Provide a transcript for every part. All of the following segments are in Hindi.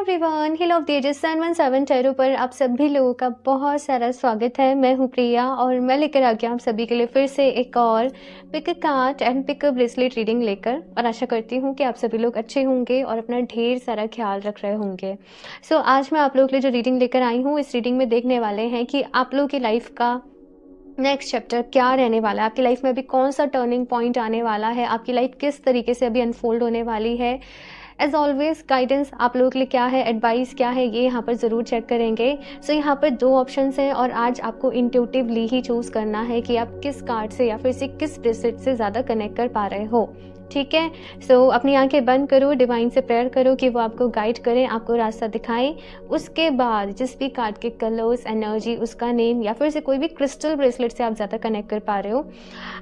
Everyone, hill of the ages 717 tarot पर आप सभी लोगों का बहुत सारा स्वागत है। मैं हूँ प्रिया और मैं लेकर आ गया आप सभी के लिए फिर से एक और pick a card and pick a bracelet reading लेकर, और आशा करती हूँ कि आप सभी लोग अच्छे होंगे और अपना ढेर सारा ख्याल रख रहे होंगे। सो आज मैं आप लोगों के लिए जो रीडिंग लेकर आई हूँ, इस रीडिंग में देखने वाले हैं कि आप लोगों की लाइफ का नेक्स्ट चैप्टर क्या रहने वाला है। आपकी लाइफ में अभी कौन सा टर्निंग पॉइंट आने वाला है, आपकी लाइफ किस तरीके से अभी अनफोल्ड होने वाली है। एज ऑलवेज गाइडेंस आप लोगों के लिए क्या है, एडवाइस क्या है, ये यहाँ पर ज़रूर चेक करेंगे। सो यहाँ पर 2 ऑप्शंस हैं और आज आपको इंट्यूटिवली ही चूज़ करना है कि आप किस कार्ड से या फिर से किस ब्रेसलेट से ज़्यादा कनेक्ट कर पा रहे हो। ठीक है, सो अपनी आंखें बंद करो, डिवाइन से प्रेयर करो कि वो आपको गाइड करें, आपको रास्ता दिखाएं। उसके बाद जिस भी कार्ड के कलर्स, एनर्जी, उसका नेम या फिर से कोई भी क्रिस्टल ब्रेसलेट से आप ज़्यादा कनेक्ट कर पा रहे हो,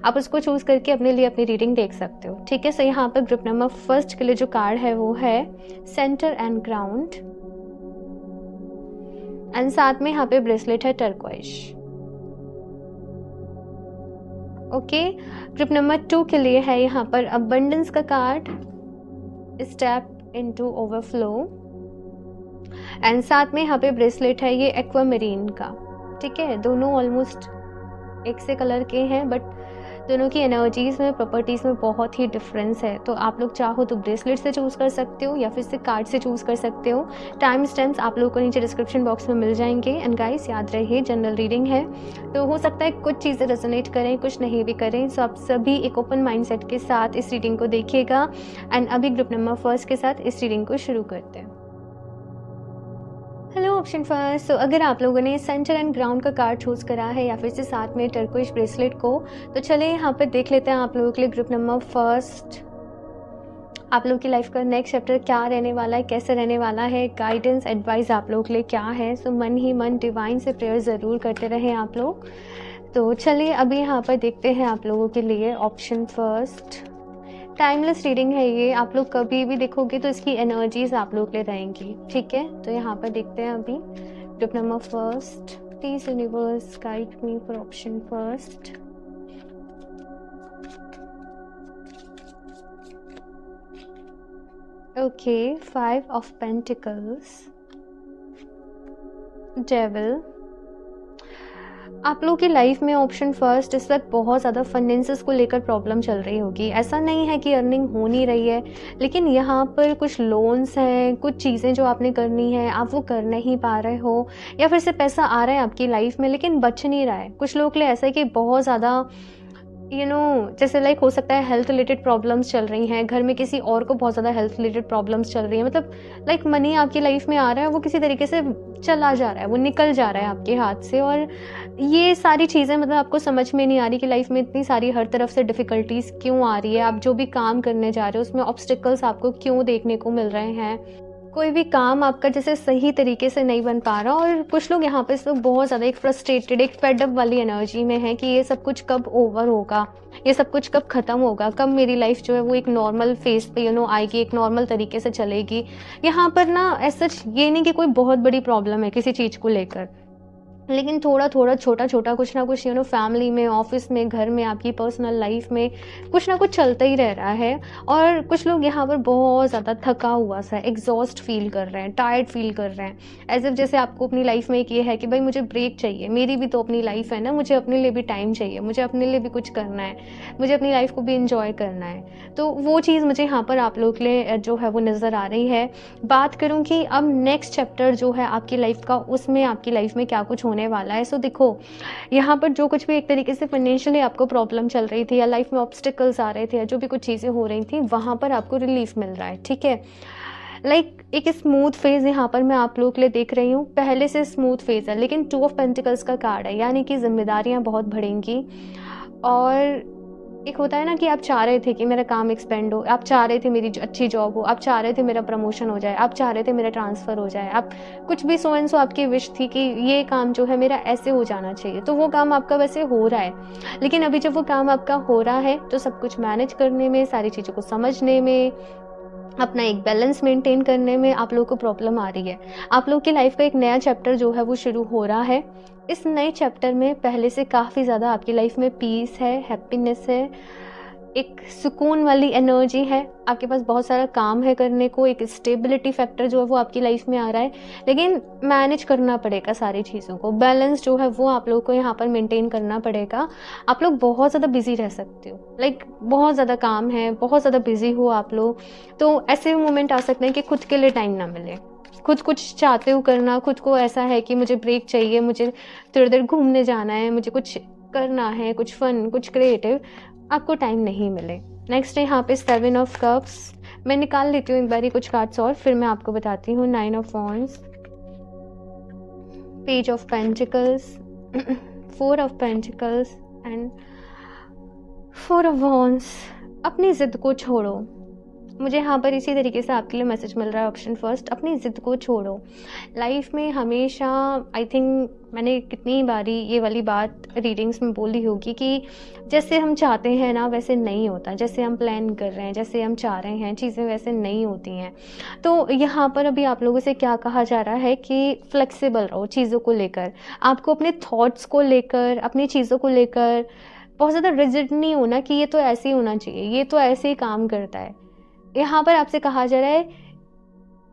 आप उसको चूज़ करके अपने लिए अपनी रीडिंग देख सकते हो। ठीक है, सो यहाँ पर ग्रुप नंबर फर्स्ट के लिए जो कार्ड है वो है सेंटर एंड ग्राउंड, एंड साथ में यहाँ पे ब्रेसलेट है टर्क्वाइज। ओके, ग्रुप नंबर 2 के लिए है यहाँ पर अबंडेंस का card, step into overflow, and साथ में यहाँ पे ब्रेसलेट है ये एक्वामेरीन का। ठीक है, दोनों ऑलमोस्ट एक से कलर के हैं बट दोनों की एनर्जीज में, प्रॉपर्टीज़ में बहुत ही डिफरेंस है। तो आप लोग चाहो तो ब्रेसलेट से चूज़ कर सकते हो या फिर से कार्ड से चूज़ कर सकते हो। टाइम स्टैम्प्स आप लोगों को नीचे डिस्क्रिप्शन बॉक्स में मिल जाएंगे। एंड गाइस याद रहे जनरल रीडिंग है तो हो सकता है कुछ चीज़ें रेजोनेट करें, कुछ नहीं भी करें। सो आप सभी एक ओपन माइंडसेट के साथ इस रीडिंग को देखिएगा। एंड अभी ग्रुप नंबर फर्स्ट के साथ इस रीडिंग को शुरू करते हैं। हेलो ऑप्शन फर्स्ट, सो अगर आप लोगों ने सेंटर एंड ग्राउंड का कार्ड चूज़ करा है या फिर से साथ में टर्कोइश ब्रेसलेट को, तो चलिए यहाँ पर देख लेते हैं आप लोगों के लिए ग्रुप नंबर फर्स्ट आप लोगों की लाइफ का नेक्स्ट चैप्टर क्या रहने वाला है, कैसे रहने वाला है, गाइडेंस एडवाइस आप लोगों के लिए क्या है। सो मन ही मन डिवाइन से प्रेयर ज़रूर करते रहें आप लोग। तो चलिए अभी यहाँ पर देखते हैं आप लोगों के लिए ऑप्शन फर्स्ट। टाइमलेस रीडिंग है ये, आप लोग कभी भी देखोगे तो इसकी एनर्जीज आप लोग के लिए रहेंगी। ठीक है, तो यहाँ पर देखते हैं अभी group number first. Please universe guide me for option first. Okay, 5 of pentacles, devil. आप लोगों की लाइफ में ऑप्शन फर्स्ट इस वक्त बहुत ज़्यादा फाइनेंसेस को लेकर प्रॉब्लम चल रही होगी। ऐसा नहीं है कि अर्निंग हो नहीं रही है, लेकिन यहाँ पर कुछ लोन्स हैं, कुछ चीज़ें जो आपने करनी है आप वो कर नहीं पा रहे हो, या फिर से पैसा आ रहा है आपकी लाइफ में लेकिन बच नहीं रहा है। कुछ लोगों के लिए ऐसा है कि बहुत ज़्यादा जैसे लाइक हो सकता है हेल्थ रिलेटेड प्रॉब्लम्स चल रही हैं, घर में किसी और को बहुत ज़्यादा हेल्थ रिलेटेड प्रॉब्लम्स चल रही हैं। मतलब लाइक मनी आपकी लाइफ में आ रहा है, वो किसी तरीके से चला जा रहा है, वो निकल जा रहा है आपके हाथ से। और ये सारी चीज़ें मतलब आपको समझ में नहीं आ रही कि लाइफ में इतनी सारी हर तरफ से डिफ़िकल्टीज़ क्यों आ रही है। आप जो भी काम करने जा रहे हो उसमें ऑब्स्टिकल्स आपको क्यों देखने को मिल रहे हैं। कोई भी काम आपका जैसे सही तरीके से नहीं बन पा रहा। और कुछ लोग यहाँ पे इस वक्त बहुत ज़्यादा एक फ्रस्ट्रेटेड, एक फेड अप वाली एनर्जी में है कि ये सब कुछ कब ओवर होगा, ये सब कुछ कब ख़त्म होगा, कब मेरी लाइफ जो है वो एक नॉर्मल फेस पे आएगी, एक नॉर्मल तरीके से चलेगी। यहाँ पर ना ऐसा ये नहीं कि कोई बहुत बड़ी प्रॉब्लम है किसी चीज़ को लेकर, लेकिन थोड़ा थोड़ा छोटा छोटा कुछ ना कुछ फैमिली में, ऑफिस में, घर में, आपकी पर्सनल लाइफ में कुछ ना कुछ चलता ही रह रहा है। और कुछ लोग यहाँ पर बहुत ज़्यादा थका हुआ सा, एग्जॉस्ट फील कर रहे हैं, टायर्ड फील कर रहे हैं, एज इफ जैसे आपको अपनी लाइफ में एक ये है कि भाई मुझे ब्रेक चाहिए, मेरी भी तो अपनी लाइफ है ना, मुझे अपने लिए भी टाइम चाहिए, मुझे अपने लिए भी कुछ करना है, मुझे अपनी लाइफ को भी इंजॉय करना है। तो वो चीज़ मुझे यहाँ पर आप लोग के लिए जो है वो नज़र आ रही है। बात करूँ कि अब नेक्स्ट चैप्टर जो है आपकी लाइफ का, उसमें आपकी लाइफ में क्या कुछ होने वाला है। सो देखो यहाँ पर जो कुछ भी एक तरीके से फाइनेंशियली आपको प्रॉब्लम चल रही थी या लाइफ में ऑब्स्टिकल्स आ रहे थे या जो भी कुछ चीज़ें हो रही थी, वहाँ पर आपको रिलीफ मिल रहा है। ठीक है, लाइक एक स्मूथ फेज यहाँ पर मैं आप लोगों के लिए देख रही हूँ, पहले से स्मूथ फेज है, लेकिन 2 ऑफ पेंटिकल्स का कार्ड है, यानी कि जिम्मेदारियाँ बहुत बढ़ेंगी। और एक होता है ना कि आप चाह रहे थे कि मेरा काम एक्सपेंड हो, आप चाह रहे थे मेरी अच्छी जॉब हो, आप चाह रहे थे मेरा प्रमोशन हो जाए, आप चाह रहे थे मेरा ट्रांसफ़र हो जाए, आप कुछ भी सो एंड सो आपकी विश थी कि ये काम जो है मेरा ऐसे हो जाना चाहिए। तो वो काम आपका वैसे हो रहा है, लेकिन अभी जब वो काम आपका हो रहा है तो सब कुछ मैनेज करने में, सारी चीज़ों को समझने में, अपना एक बैलेंस मेंटेन करने में आप लोगों को प्रॉब्लम आ रही है। आप लोग की लाइफ का एक नया चैप्टर जो है वो शुरू हो रहा है। इस नए चैप्टर में पहले से काफ़ी ज़्यादा आपकी लाइफ में पीस है, हैप्पीनेस है, एक सुकून वाली एनर्जी है, आपके पास बहुत सारा काम है करने को, एक स्टेबिलिटी फैक्टर जो है वो आपकी लाइफ में आ रहा है, लेकिन मैनेज करना पड़ेगा सारी चीज़ों को। बैलेंस जो है वो आप लोगों को यहाँ पर मेंटेन करना पड़ेगा। आप लोग बहुत ज़्यादा बिजी रह सकते हो, लाइक बहुत ज़्यादा काम है, बहुत ज़्यादा बिजी हो आप लोग, तो ऐसे मोमेंट आ सकते हैं कि खुद के लिए टाइम ना मिले। खुद कुछ चाहते हो करना, खुद को ऐसा है कि मुझे ब्रेक चाहिए, मुझे थोड़ी देर घूमने जाना है, मुझे कुछ करना है, कुछ फन, कुछ क्रिएटिव, आपको टाइम नहीं मिले। नेक्स्ट है यहाँ पे 7 ऑफ कप्स। मैं निकाल लेती हूँ एक बारी कुछ कार्ड्स और फिर मैं आपको बताती हूँ। 9 of wands, page of pentacles, 4 of pentacles and 4 of wands. अपनी ज़िद को छोड़ो। मुझे यहाँ पर इसी तरीके से आपके लिए मैसेज मिल रहा है। ऑप्शन फर्स्ट, अपनी ज़िद को छोड़ो। लाइफ में हमेशा, आई थिंक मैंने कितनी बारी ये वाली बात रीडिंग्स में बोली होगी कि जैसे हम चाहते हैं ना वैसे नहीं होता, जैसे हम प्लान कर रहे हैं, जैसे हम चाह रहे हैं, चीज़ें वैसे नहीं होती हैं। तो यहाँ पर अभी आप लोगों से क्या कहा जा रहा है कि फ्लेक्सिबल रहो चीज़ों को लेकर। आपको अपने थॉट्स को लेकर, अपनी चीज़ों को लेकर बहुत ज़्यादा रिजिड नहीं होना कि ये तो ऐसे ही होना चाहिए, ये तो ऐसे ही काम करता है। यहाँ पर आपसे कहा जा रहा है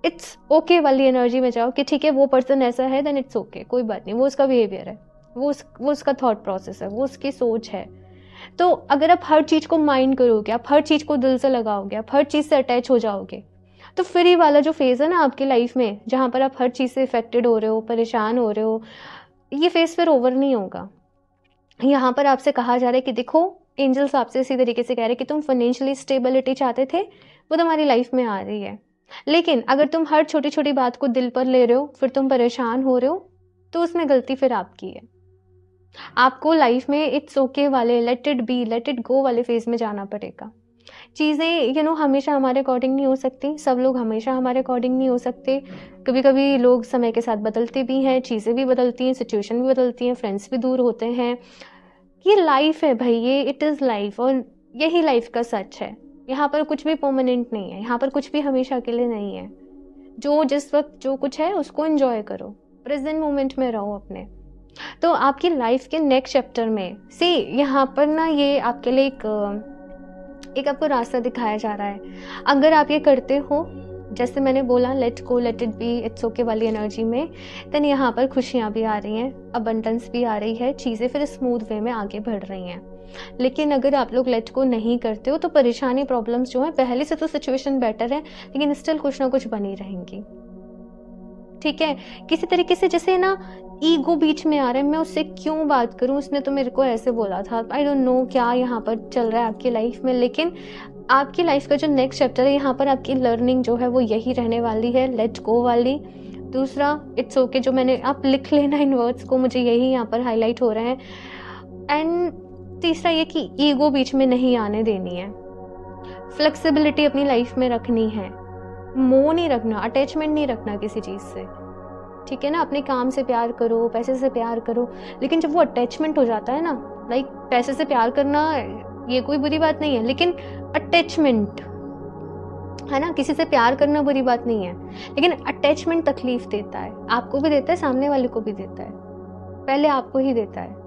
इट्स ओके वाली एनर्जी में जाओ कि ठीक है वो पर्सन ऐसा है, देन इट्स ओके, कोई बात नहीं, वो उसका बिहेवियर है, वो उसका थॉट प्रोसेस है, वो उसकी सोच है। तो अगर आप हर चीज़ को माइंड करोगे, आप हर चीज़ को दिल से लगाओगे, आप हर चीज़ से अटैच हो जाओगे, तो फिर ये वाला जो फेज़ है ना आपकी लाइफ में जहाँ पर आप हर चीज़ से इफेक्टेड हो रहे हो, परेशान हो रहे हो, ये फेज़ फिर ओवर नहीं होगा। यहाँ पर आपसे कहा जा रहा है कि देखो, एंजल्स आपसे इसी तरीके से कह रहे हैं कि तुम फाइनेंशियली स्टेबिलिटी चाहते थे, वो तुम्हारी लाइफ में आ रही है, लेकिन अगर तुम हर छोटी छोटी बात को दिल पर ले रहे हो, फिर तुम परेशान हो रहे हो, तो उसमें गलती फिर आपकी है। आपको लाइफ में इट्स ओके वाले, let it be, let it go वाले फेज में जाना पड़ेगा। चीज़ें हमेशा हमारे अकॉर्डिंग नहीं हो सकती, सब लोग हमेशा हमारे अकॉर्डिंग नहीं हो सकते। कभी कभी लोग समय के साथ बदलते भी हैं, चीज़ें भी बदलती हैं, सिचुएशन भी बदलती हैं, फ्रेंड्स भी दूर होते हैं। ये लाइफ है भाई, ये इट इज़ लाइफ, और यही लाइफ का सच है। यहाँ पर कुछ भी परमानेंट नहीं है, यहाँ पर कुछ भी हमेशा के लिए नहीं है। जो जिस वक्त जो कुछ है उसको एंजॉय करो, प्रेजेंट मोमेंट में रहो अपने। तो आपकी लाइफ के नेक्स्ट चैप्टर में सी यहाँ पर ना ये आपके लिए एक आपको रास्ता दिखाया जा रहा है। अगर आप ये करते हो, जैसे मैंने बोला let go, let it be, it's okay वाली एनर्जी में, देन यहाँ पर खुशियाँ भी आ रही हैं, अबंडेंस भी आ रही है, चीज़ें फिर स्मूथ वे में आगे बढ़ रही हैं। लेकिन अगर आप लोग लेट गो नहीं करते हो तो परेशानी, प्रॉब्लम्स जो है, पहले से तो सिचुएशन बेटर है लेकिन स्टिल कुछ ना कुछ बनी रहेंगी। ठीक है, किसी तरीके से जैसे ना ईगो बीच में आ रहा है, मैं उससे क्यों बात करूं, उसने तो मेरे को ऐसे बोला था, आई डोंट नो क्या यहाँ पर चल रहा है आपकी लाइफ में। लेकिन आपकी लाइफ का जो नेक्स्ट चैप्टर है, यहाँ पर आपकी लर्निंग जो है वो यही रहने वाली है, लेट गो वाली। दूसरा इट्स ओके, जो मैंने, आप लिख लेना इन वर्ड्स को, मुझे यही यहाँ पर हाईलाइट हो रहे हैं। एंड तीसरा ये कि ईगो बीच में नहीं आने देनी है, फ्लेक्सिबिलिटी अपनी लाइफ में रखनी है, मोह नहीं रखना, अटैचमेंट नहीं रखना किसी चीज़ से। ठीक है ना, अपने काम से प्यार करो, पैसे से प्यार करो, लेकिन जब वो अटैचमेंट हो जाता है ना, लाइक पैसे से प्यार करना ये कोई बुरी बात नहीं है, लेकिन अटैचमेंट है ना, किसी से प्यार करना बुरी बात नहीं है, लेकिन अटैचमेंट तकलीफ देता है, आपको भी देता है, सामने वाले को भी देता है, पहले आपको ही देता है।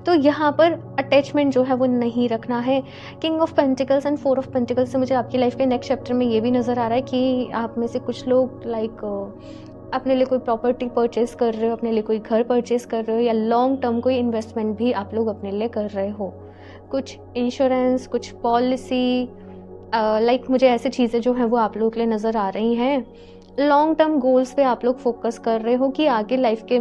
तो यहाँ पर अटैचमेंट जो है वो नहीं रखना है। King of pentacles and 4 of pentacles से मुझे आपकी लाइफ के नेक्स्ट चैप्टर में ये भी नज़र आ रहा है कि आप में से कुछ लोग लाइक अपने लिए कोई प्रॉपर्टी परचेस कर रहे हो, अपने लिए कोई घर परचेस कर रहे हो, या लॉन्ग टर्म कोई इन्वेस्टमेंट भी आप लोग अपने लिए कर रहे हो, कुछ इंश्योरेंस, कुछ पॉलिसी, लाइक मुझे ऐसी चीज़ें जो हैं वो आप लोगों के लिए नज़र आ रही हैं। लॉन्ग टर्म गोल्स पे आप लोग फोकस कर रहे हो कि आगे लाइफ के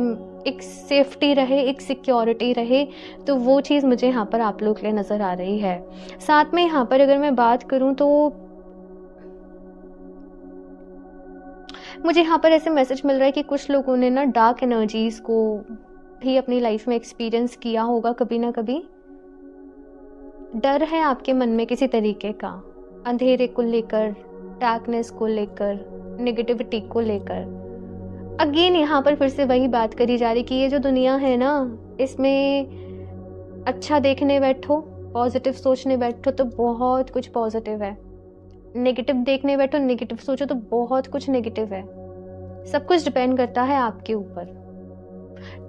एक सेफ्टी रहे, एक सिक्योरिटी रहे, तो वो चीज़ मुझे यहाँ पर आप लोग के लिए नज़र आ रही है। साथ में यहाँ पर अगर मैं बात करूँ तो मुझे यहाँ पर ऐसे मैसेज मिल रहा है कि कुछ लोगों ने ना डार्क एनर्जीज को भी अपनी लाइफ में एक्सपीरियंस किया होगा कभी ना कभी। डर है आपके मन में किसी तरीके का, अंधेरे को लेकर, डार्कनेस को लेकर, नेगेटिविटी को लेकर। अगेन यहाँ पर फिर से वही बात करी जा रही कि ये जो दुनिया है ना, इसमें अच्छा देखने बैठो, पॉजिटिव सोचने बैठो तो बहुत कुछ पॉजिटिव है, नेगेटिव देखने बैठो, नेगेटिव सोचो तो बहुत कुछ नेगेटिव है। सब कुछ डिपेंड करता है आपके ऊपर।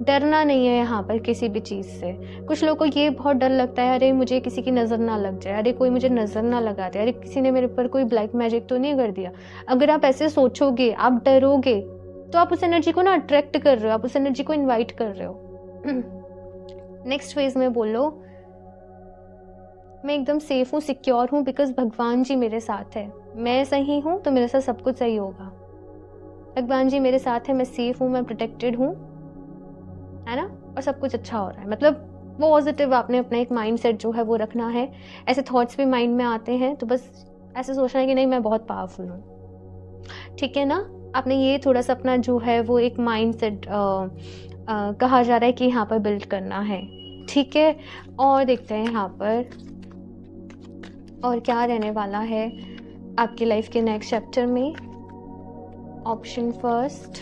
डरना नहीं है यहाँ पर किसी भी चीज़ से। कुछ लोगों को ये बहुत डर लगता है, अरे मुझे किसी की नज़र ना लग जाए, अरे कोई मुझे नज़र ना लगा दे, अरे किसी ने मेरे ऊपर कोई ब्लैक मैजिक तो नहीं कर दिया। अगर आप ऐसे सोचोगे, आप डरोगे, तो आप उस एनर्जी को ना अट्रैक्ट कर रहे हो, आप उस एनर्जी को इन्वाइट कर रहे हो। नेक्स्ट फेज में बोलो, मैं एकदम सेफ हूँ, सिक्योर हूँ, बिकॉज भगवान जी मेरे साथ है। मैं सही हूँ तो मेरे साथ सब कुछ सही होगा। भगवान जी मेरे साथ है, मैं सेफ हूँ, मैं प्रोटेक्टेड हूँ, है ना, और सब कुछ अच्छा हो रहा है। मतलब पॉजिटिव आपने अपना एक माइंड सेट जो है वो रखना है। ऐसे थॉट्स भी माइंड में आते हैं तो बस ऐसे सोचना है कि नहीं मैं बहुत पावरफुल हूँ, ठीक है ना। आपने ये थोड़ा सा अपना जो है वो एक माइंड सेट कहा जा रहा है कि यहाँ पर बिल्ड करना है, ठीक है। और देखते हैं यहाँ पर और क्या रहने वाला है आपकी लाइफ के नेक्स्ट चैप्टर में। Option first,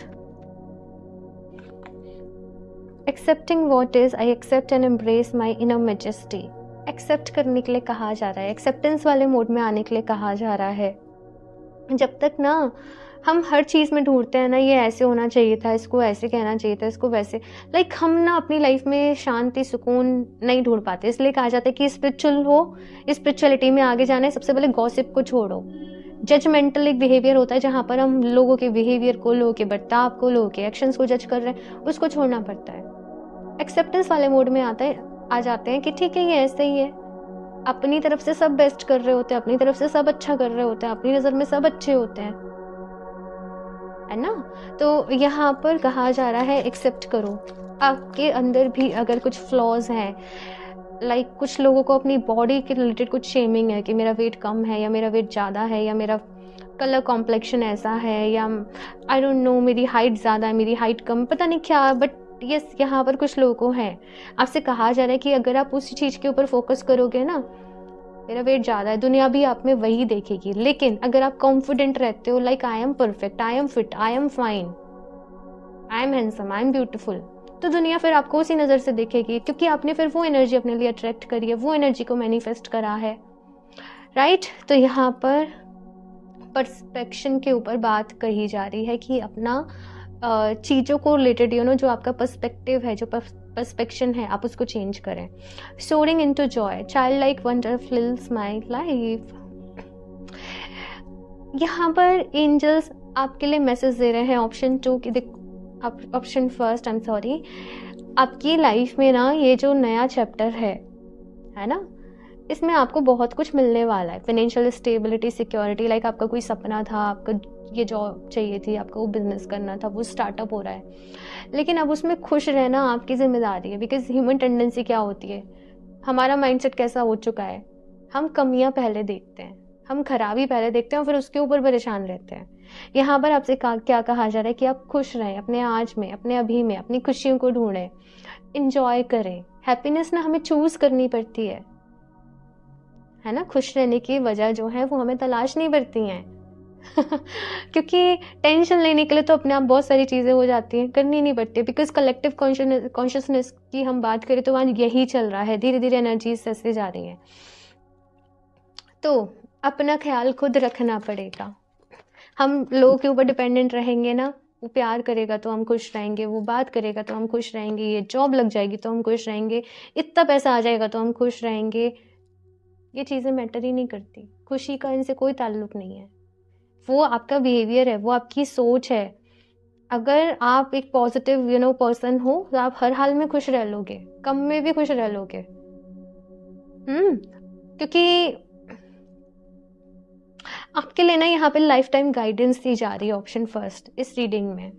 accepting what is, I accept and embrace my inner majesty. Accept करने के लिए कहा जा रहा है, एक्सेप्टेंस वाले मोड में आने के लिए कहा जा रहा है। जब तक ना हम हर चीज़ में ढूंढते हैं ना, ये ऐसे होना चाहिए था, इसको ऐसे कहना चाहिए था, इसको वैसे, लाइक हम ना अपनी लाइफ में शांति सुकून नहीं ढूंढ पाते। इसलिए कहा जाता है कि स्पिरिचुअल हो, स्पिरिचुअलिटी में आगे जाना है, सबसे पहले गॉसिप को छोड़ो। जजमेंटल एक बिहेवियर होता है जहाँ पर हम लोगों के बिहेवियर को, लोगों के बर्ताव को, लोगों के एक्शंस को जज कर रहे हैं, उसको छोड़ना पड़ता है। एक्सेप्टेंस वाले मोड में आ जाते हैं कि ठीक है ये ऐसे ही है, अपनी तरफ से सब बेस्ट कर रहे होते हैं, अपनी तरफ से सब अच्छा कर रहे होते हैं, अपनी नज़र में सब अच्छे होते हैं, है ना। तो यहाँ पर कहा जा रहा है एक्सेप्ट करो। आपके अंदर भी अगर कुछ फ्लॉज हैं, लाइक कुछ लोगों को अपनी बॉडी के रिलेटेड कुछ शेमिंग है कि मेरा वेट कम है या मेरा वेट ज़्यादा है या मेरा कलर कॉम्प्लेक्शन ऐसा है या आई डोंट नो मेरी हाइट ज़्यादा है, मेरी हाइट कम, पता नहीं क्या, बट यस यहाँ पर कुछ लोगों को है। आपसे कहा जा रहा है कि अगर आप उस चीज़ के ऊपर फोकस करोगे ना, मेरा वेट ज़्यादा है, दुनिया भी आप में वही देखेगी। लेकिन अगर आप कॉन्फिडेंट रहते हो, like I am perfect, I am fit, I am fine, I am handsome, I am beautiful, तो दुनिया फिर आपको उसी नज़र से देखेगी, क्योंकि आपने फिर वो एनर्जी अपने लिए अट्रैक्ट करी है, वो एनर्जी को मैनिफेस्ट करा है, राइट। तो यहाँ पर पर्सपेक्शन के ऊपर बात कही जा रही है कि अपना चीज़ों को रिलेटेड जो आपका पर्सपेक्टिव है, जो पर्सपेक्शन है, आप उसको चेंज करें। Soaring into joy, child like wonder fills my life. यहाँ पर एंजल्स आपके लिए मैसेज दे रहे हैं ऑप्शन 2 की, option first, I am sorry, आपकी लाइफ में ना ये जो नया चैप्टर है ना, इसमें आपको बहुत कुछ मिलने वाला है। फाइनेंशियल स्टेबिलिटी, सिक्योरिटी, लाइक आपका कोई सपना था, आपका ये जॉब चाहिए थी, आपको वो बिजनेस करना था, वो स्टार्टअप हो रहा है, लेकिन अब उसमें खुश रहना आपकी जिम्मेदारी है। बिकॉज ह्यूमन टेंडेंसी क्या होती है, हमारा माइंडसेट कैसा हो चुका है, हम कमियां पहले देखते हैं, हम खराबी पहले देखते हैं और फिर उसके ऊपर परेशान रहते हैं। यहाँ पर आपसे क्या कहा जा रहा है कि आप खुश रहें, अपने आज में, अपने अभी में, अपनी खुशियों को ढूंढें, इंजॉय करें। हैप्पीनेस ना हमें चूज करनी पड़ती है ना। खुश रहने की वजह जो है वो हमें तलाशनी पड़ती हैं क्योंकि टेंशन लेने के लिए तो अपने आप बहुत सारी चीज़ें हो जाती हैं, करनी नहीं पड़ती। बिकॉज कलेक्टिव कॉन्शियसनेस की हम बात करें तो वहाँ यही चल रहा है, धीरे धीरे एनर्जीज ऐसे जा रही हैं। तो अपना ख्याल खुद रखना पड़ेगा। हम लोगों के ऊपर डिपेंडेंट रहेंगे ना, वो प्यार करेगा तो हम खुश रहेंगे, वो बात करेगा तो हम खुश रहेंगे, ये जॉब लग जाएगी तो हम खुश रहेंगे, इतना पैसा आ जाएगा तो हम खुश रहेंगे, ये चीज़ें मैटर ही नहीं करती। खुशी का इनसे कोई ताल्लुक नहीं है। वो आपका बिहेवियर है, वो आपकी सोच है। अगर आप एक पॉजिटिव पर्सन हो तो आप हर हाल में खुश रह लोगे, कम में भी खुश रह लोगे। क्योंकि आपके लिए ना यहाँ पे लाइफ टाइम गाइडेंस दी जा रही है ऑप्शन फर्स्ट इस रीडिंग में।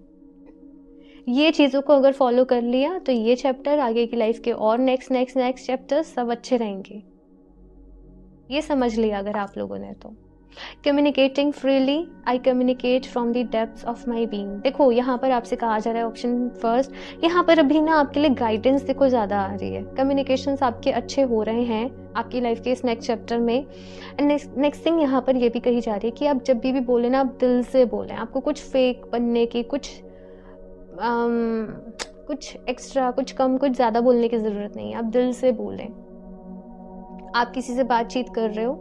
ये चीज़ों को अगर फॉलो कर लिया तो ये चैप्टर, आगे की लाइफ के और नेक्स्ट चैप्टर सब अच्छे रहेंगे। ये समझ लिया अगर आप लोगों ने तो। Communicating freely, I communicate from the depths of my being. देखो यहाँ पर आपसे कहा जा रहा है ऑप्शन फर्स्ट, यहाँ पर अभी ना आपके लिए गाइडेंस देखो ज़्यादा आ रही है, कम्युनिकेशंस आपके अच्छे हो रहे हैं आपकी लाइफ के इस नेक्स्ट चैप्टर में। एंड नेक्स्ट थिंग यहाँ पर ये भी कही जा रही है कि आप जब भी बोले ना, आप दिल से बोलें। आपको कुछ फेक बनने की, कुछ एक्स्ट्रा, कुछ कम, कुछ ज़्यादा बोलने की ज़रूरत नहीं है। आप दिल से बोलें। आप किसी से बातचीत कर रहे हो,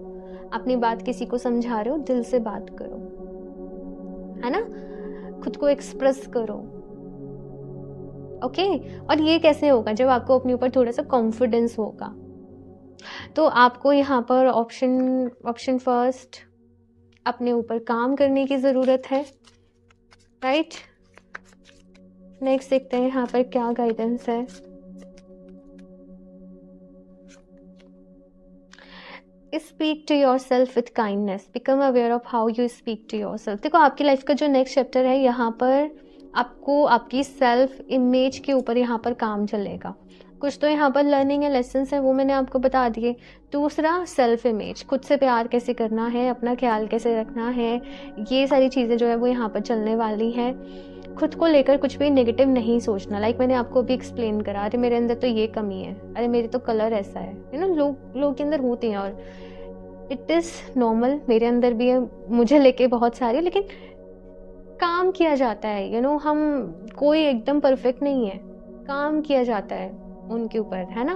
अपनी बात किसी को समझा रहे हो, दिल से बात करो, है ना। खुद को एक्सप्रेस करो, ओके। और ये कैसे होगा? जब आपको अपने ऊपर थोड़ा सा कॉन्फिडेंस होगा। तो आपको यहाँ पर ऑप्शन फर्स्ट अपने ऊपर काम करने की ज़रूरत है, राइट। नेक्स्ट देखते हैं यहाँ पर क्या गाइडेंस है। Speak to yourself with kindness, become aware of how you speak to yourself. देखो आपकी लाइफ का जो नेक्स्ट चैप्टर है, यहाँ पर आपको आपकी सेल्फ इमेज के ऊपर यहाँ पर काम चलेगा। कुछ तो यहाँ पर लर्निंग है, लेसन्स है, वो मैंने आपको बता दिए। दूसरा सेल्फ इमेज, खुद से प्यार कैसे करना है, अपना ख्याल कैसे रखना है, ये सारी चीज़ें जो है वो यहाँ पर चलने वाली हैं। खुद को लेकर कुछ भी नेगेटिव नहीं सोचना। लाइक मैंने आपको भी एक्सप्लेन करा, अरे मेरे अंदर तो ये कमी है, अरे मेरी तो कलर ऐसा है, लोग के अंदर होती हैं और इट इज़ नॉर्मल, मेरे अंदर भी है, मुझे लेके बहुत सारी, लेकिन काम किया जाता है। हम कोई एकदम परफेक्ट नहीं है, काम किया जाता है उनके ऊपर, है ना।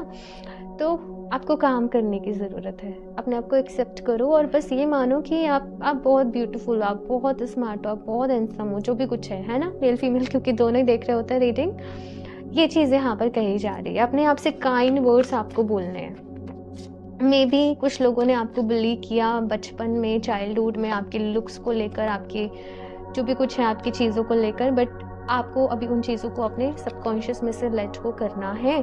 तो आपको काम करने की ज़रूरत है, अपने आप को एक्सेप्ट करो और बस ये मानो कि आप बहुत ब्यूटीफुल हो, आप बहुत स्मार्ट हो, आप बहुत हैंडसम हो, जो भी कुछ है ना, मेल फीमेल, क्योंकि दोनों ही देख रहे होते हैं रीडिंग। ये चीज़ यहाँ पर कही जा रही है। अपने आप से काइंड वर्ड्स आपको बोलने हैं। मे बी कुछ लोगों ने आपको बुली किया बचपन में, चाइल्डहुड में, आपके लुक्स को लेकर, आपके जो भी कुछ है आपकी चीज़ों को लेकर, बट आपको अभी उन चीज़ों को अपने सबकॉन्शियस में से लेट को करना है,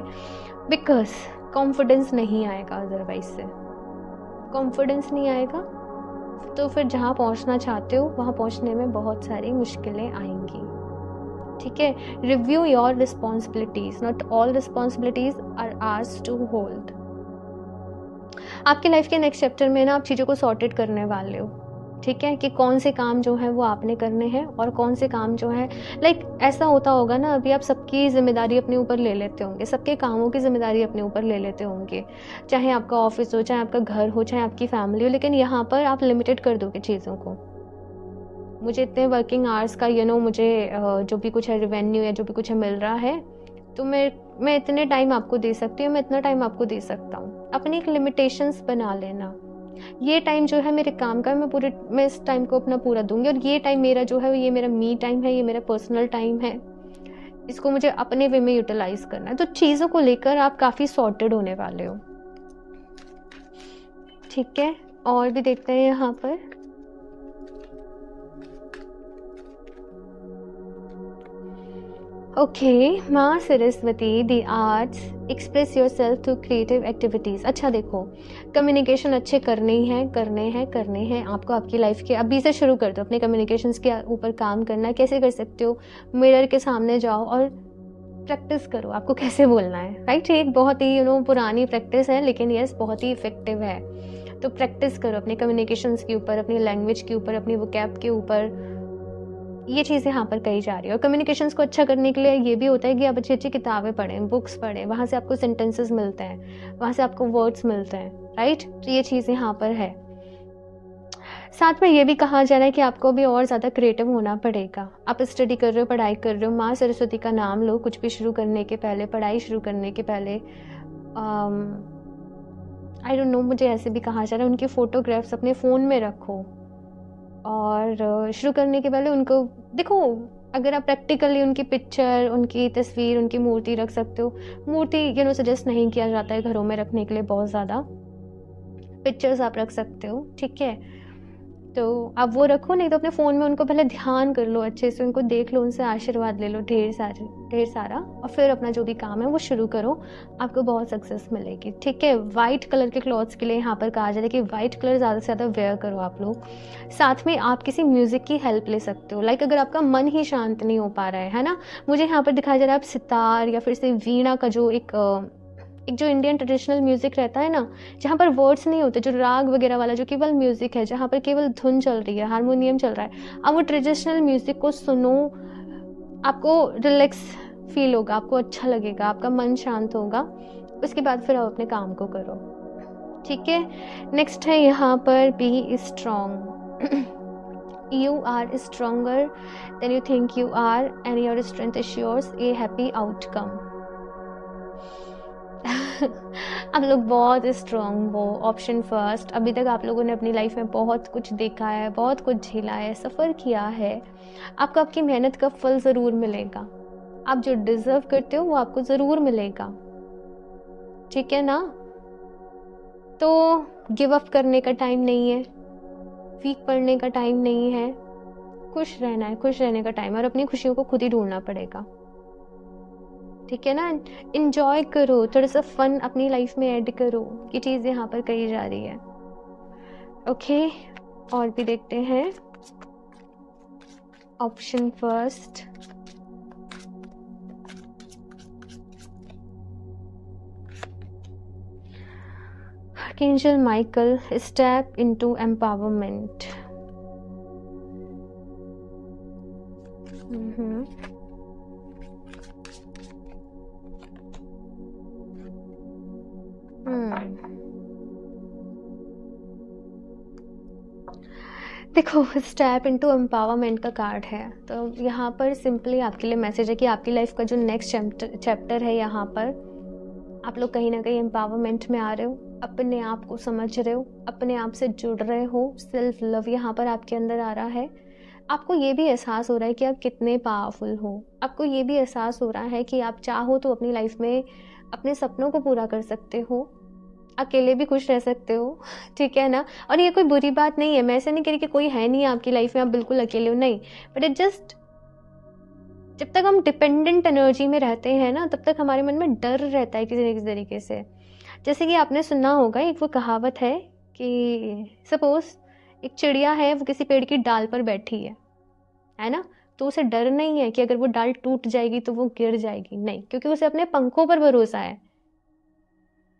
बिकॉज कॉन्फिडेंस नहीं आएगा। अदरवाइज से कॉन्फिडेंस नहीं आएगा तो फिर जहाँ पहुँचना चाहते हो वहाँ पहुँचने में बहुत सारी मुश्किलें आएंगी, ठीक है। Review your responsibilities, not all responsibilities are ours to hold. आपके लाइफ के नेक्स्ट चैप्टर में ना आप चीज़ों को सॉर्टेड करने वाले हो, ठीक है, कि कौन से काम जो है वो आपने करने हैं और कौन से काम जो है, लाइक ऐसा होता होगा ना, अभी आप सबकी जिम्मेदारी अपने ऊपर ले लेते होंगे, सबके कामों की जिम्मेदारी अपने ऊपर ले लेते होंगे, चाहे आपका ऑफिस हो, चाहे आपका घर हो, चाहे आपकी फैमिली हो, लेकिन यहाँ पर आप लिमिटेड कर दोगे चीज़ों को। मुझे इतने वर्किंग आवर्स का मुझे जो भी कुछ है रेवेन्यू या जो भी कुछ है मिल रहा है, तो मैं इतने टाइम आपको दे सकती हूँ, मैं इतना टाइम आपको दे सकता हूँ। अपनी एक लिमिटेशंस बना लेना, ये टाइम जो है मेरे काम का, मैं इस टाइम को अपना पूरा दूंगी, और ये टाइम मेरा जो है ये मेरा मी टाइम है, ये मेरा पर्सनल टाइम है, इसको मुझे अपने वे में यूटिलाइज करना है। तो चीज़ों को लेकर आप काफ़ी सॉर्टेड होने वाले हो, ठीक है। और भी देखते हैं यहाँ पर, ओके, माँ Saraswati, the arts, express your self through creative activities. अच्छा देखो, कम्युनिकेशन अच्छे करने हैं आपको आपकी लाइफ के अभी से शुरू कर दो, अपने कम्युनिकेशंस के ऊपर काम करना है। कैसे कर सकते हो? मिरर के सामने जाओ और प्रैक्टिस करो आपको कैसे बोलना है, राइट। एक बहुत ही पुरानी प्रैक्टिस है, लेकिन यस बहुत ही इफेक्टिव है। तो प्रैक्टिस करो अपने कम्युनिकेशंस के ऊपर, अपनी लैंग्वेज के ऊपर, अपनी वोकैब के ऊपर, ये चीज़ यहाँ पर कही जा रही है। और कम्युनिकेशंस को अच्छा करने के लिए ये भी होता है कि आप अच्छी अच्छी किताबें पढ़ें, बुक्स पढ़ें, वहाँ से आपको सेंटेंसेस मिलते हैं, वहाँ से आपको वर्ड्स मिलते हैं, राइट। तो ये चीज़ यहाँ पर है। साथ में ये भी कहा जा रहा है कि आपको भी और ज़्यादा क्रिएटिव होना पड़ेगा। आप स्टडी कर रहे हो, पढ़ाई कर रहे हो, माँ सरस्वती का नाम लो कुछ भी शुरू करने के पहले, पढ़ाई शुरू करने के पहले। आई डोंट नो, मुझे ऐसे भी कहा जा रहा है उनकी फ़ोटोग्राफ्स अपने फ़ोन में रखो, और शुरू करने के पहले उनको देखो। अगर आप प्रैक्टिकली उनकी पिक्चर, उनकी तस्वीर, उनकी मूर्ति रख सकते हो। मूर्ति सजेस्ट नहीं किया जाता है घरों में रखने के लिए, बहुत ज़्यादा पिक्चर्स आप रख सकते हो, ठीक है। तो आप वो रखो, नहीं तो अपने फ़ोन में उनको पहले ध्यान कर लो, अच्छे से उनको देख लो, उनसे आशीर्वाद ले लो ढेर सारा, और फिर अपना जो भी काम है वो शुरू करो, आपको बहुत सक्सेस मिलेगी, ठीक है। वाइट कलर के क्लॉथ्स के लिए यहाँ पर कहा जा रहा है कि वाइट कलर ज़्यादा से ज़्यादा वेयर करो आप लोग। साथ में आप किसी म्यूज़िक की हेल्प ले सकते हो, लाइक अगर आपका मन ही शांत नहीं हो पा रहा है ना, मुझे यहाँ पर दिखाया जा रहा है आप सितार या फिर से वीणा का जो एक जो इंडियन ट्रेडिशनल म्यूज़िक रहता है ना, जहाँ पर वर्ड्स नहीं होते, जो राग वगैरह वाला जो केवल म्यूज़िक है, जहाँ पर केवल धुन चल रही है, हारमोनियम चल रहा है, आप वो ट्रेडिशनल म्यूज़िक को सुनो, आपको रिलैक्स फील होगा, आपको अच्छा लगेगा, आपका मन शांत होगा। उसके बाद फिर आप अपने काम को करो, ठीक है। नेक्स्ट है यहाँ पर be strong, you are stronger than you think you are and your strength ensures a happy outcome. आप लोग बहुत स्ट्रॉन्ग हो, ऑप्शन फर्स्ट। अभी तक आप लोगों ने अपनी लाइफ में बहुत कुछ देखा है, बहुत कुछ झेला है, सफ़र किया है, आपको आपकी मेहनत का फल ज़रूर मिलेगा। आप जो डिजर्व करते हो वो आपको ज़रूर मिलेगा, ठीक है ना। तो गिव अप करने का टाइम नहीं है, वीक पड़ने का टाइम नहीं है, खुश रहना है, खुश रहने का टाइम है और अपनी खुशियों को खुद ही ढूंढना पड़ेगा, ठीक है ना। इंजॉय करो, थोड़ा सा फन अपनी लाइफ में ऐड करो, ये चीज़ यहाँ पर कही जा रही है। ओके, और भी देखते हैं। Option first, Archangel Michael, step into empowerment. देखो, स्टेप इनटू एम्पावरमेंट का कार्ड है, तो यहाँ पर सिंपली आपके लिए मैसेज है कि आपकी लाइफ का जो नेक्स्ट चैप्टर है, यहाँ पर आप लोग कहीं ना कहीं एम्पावरमेंट में आ रहे हो, अपने आप को समझ रहे हो, अपने आप से जुड़ रहे हो, सेल्फ लव यहाँ पर आपके अंदर आ रहा है। आपको ये भी एहसास हो रहा है कि आप कितने पावरफुल हो, आपको ये भी एहसास हो रहा है कि आप चाहो तो अपनी लाइफ में अपने सपनों को पूरा कर सकते हो, अकेले भी खुश रह सकते हो, ठीक है ना। और ये कोई बुरी बात नहीं है, मैं ऐसे नहीं कह रही कि कोई है नहीं आपकी लाइफ में, आप बिल्कुल अकेले हो, नहीं, बट इट जस्ट, जब तक हम डिपेंडेंट एनर्जी में रहते हैं ना, तब तक हमारे मन में डर रहता है किसी न किसी तरीके से। जैसे कि आपने सुना होगा, एक वो कहावत है कि सपोज एक चिड़िया है, वो किसी पेड़ की डाल पर बैठी है ना, तो उसे डर नहीं है कि अगर वो डाल टूट जाएगी तो वो गिर जाएगी, नहीं, क्योंकि उसे अपने पंखों पर भरोसा है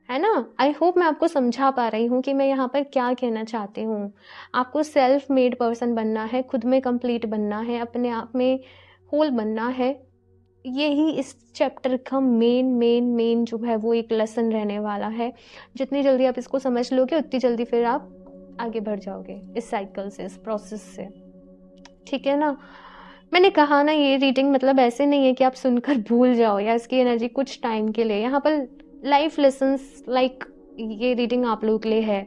ना। आई होप मैं आपको समझा पा रही हूँ कि मैं यहाँ पर क्या कहना चाहती हूँ। आपको सेल्फ मेड पर्सन बनना है, खुद में कंप्लीट बनना है, अपने आप में होल बनना है। यही इस चैप्टर का मेन जो है वो एक लेसन रहने वाला है। जितनी जल्दी आप इसको समझ लोगे, उतनी जल्दी फिर आप आगे बढ़ जाओगे इस साइकिल से, इस प्रोसेस से, ठीक है ना। मैंने कहा ना, ये रीडिंग मतलब ऐसे नहीं है कि आप सुनकर भूल जाओ या इसकी एनर्जी कुछ टाइम के लिए, यहाँ पर लाइफ लेसन्स लाइक ये रीडिंग आप लोगों के लिए है।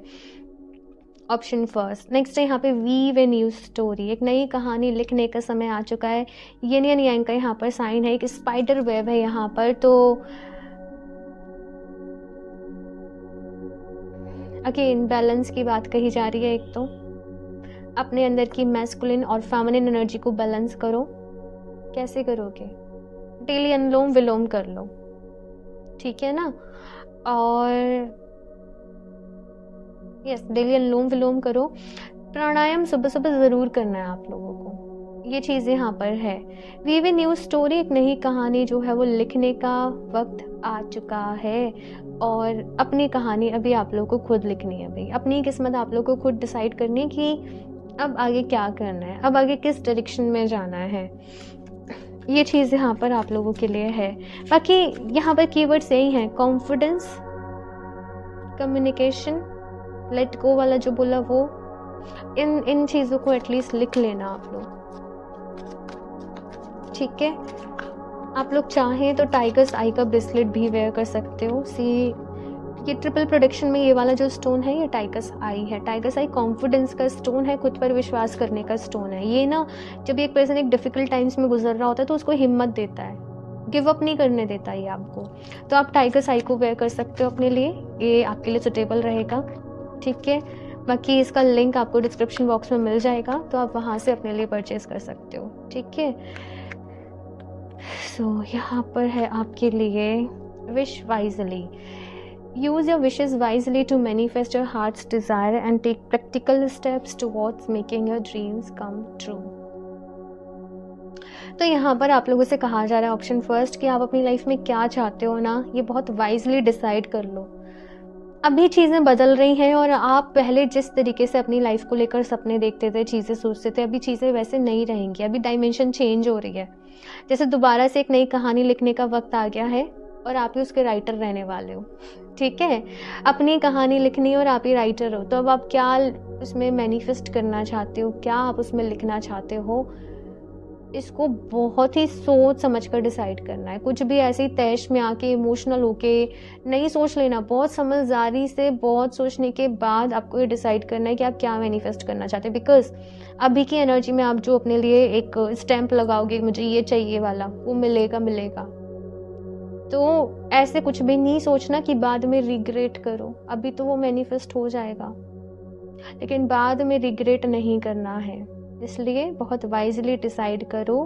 ऑप्शन फर्स्ट, नेक्स्ट है यहाँ पे वीव ए न्यू स्टोरी, एक नई कहानी लिखने का समय आ चुका है। यिन एंड यांग का यहाँ पर साइन है, एक स्पाइडर वेब है यहाँ पर। तो अगेन बैलेंस की बात कही जा रही है। एक तो अपने अंदर की मैस्कुलिन और फेमिनिन एनर्जी को बैलेंस करो। कैसे करोगे? डेली अनुलोम विलोम कर लो, ठीक है ना। और यस, डेली अनुलोम विलोम करो। प्राणायाम सुबह सुबह ज़रूर करना है आप लोगों को, ये चीज़ यहाँ पर है। वीव ए न्यू स्टोरी, एक नई कहानी जो है वो लिखने का वक्त आ चुका है। और अपनी कहानी अभी आप लोगों को खुद लिखनी है, भाई अपनी किस्मत आप लोगों को खुद डिसाइड करनी है कि अब आगे क्या करना है, अब आगे किस डायरेक्शन में जाना है। ये चीज़ यहाँ पर आप लोगों के लिए है। बाकी यहाँ पर कीवर्ड्स यही हैं, कॉन्फिडेंस, कम्युनिकेशन, लेट गो वाला जो बोला वो, इन चीज़ों को एटलीस्ट लिख लेना आप लोग, ठीक है। आप लोग चाहें तो टाइगर्स आई का ब्रेसलेट भी वेयर कर सकते हो। ये ट्रिपल प्रोडक्शन में ये वाला जो स्टोन है, ये टाइगर्स आई है। टाइगर्स आई कॉन्फिडेंस का स्टोन है, खुद पर विश्वास करने का स्टोन है। ये ना, जब एक पर्सन एक डिफिकल्ट टाइम्स में गुजर रहा होता है तो उसको हिम्मत देता है, गिव अप नहीं करने देता ये आपको। तो आप टाइगर्स आई को वेयर कर सकते हो अपने लिए, ये आपके लिए सुटेबल रहेगा, ठीक है। बाकी इसका लिंक आपको डिस्क्रिप्शन बॉक्स में मिल जाएगा, तो आप वहाँ से अपने लिए परचेज कर सकते हो, ठीक है। सो यहाँ पर है आपके लिए, wish wisely, use your wishes wisely to manifest your heart's desire and take practical steps towards making your dreams come true। तो यहाँ पर आप लोगों से कहा जा रहा है ऑप्शन फर्स्ट कि आप अपनी लाइफ में क्या चाहते हो ना, ये बहुत वाइजली डिसाइड कर लो। अभी चीज़ें बदल रही हैं और आप पहले जिस तरीके से अपनी लाइफ को लेकर सपने देखते थे, चीज़ें सोचते थे, अभी चीज़ें वैसे नहीं रहेंगी। अभी डायमेंशन चेंज हो रही है, जैसे दोबारा से एक नई कहानी लिखने का वक्त आ गया है और आप ही उसके राइटर रहने वाले हो, ठीक है। अपनी कहानी लिखनी और आप ही राइटर हो, तो अब आप क्या उसमें मैनिफेस्ट करना चाहते हो, क्या आप उसमें लिखना चाहते हो, इसको बहुत ही सोच समझ कर डिसाइड करना है। कुछ भी ऐसे ही तैश में आके इमोशनल होके नहीं सोच लेना। बहुत समझदारी से, बहुत सोचने के बाद आपको ये डिसाइड करना है कि आप क्या मैनिफेस्ट करना चाहते हैं। बिकॉज अभी की एनर्जी में आप जो अपने लिए एक स्टैंप लगाओगे, मुझे ये चाहिए वाला, वो मिलेगा मिलेगा। तो ऐसे कुछ भी नहीं सोचना कि बाद में रिग्रेट करो। अभी तो वो मैनिफेस्ट हो जाएगा, लेकिन बाद में रिग्रेट नहीं करना है। इसलिए बहुत वाइजली डिसाइड करो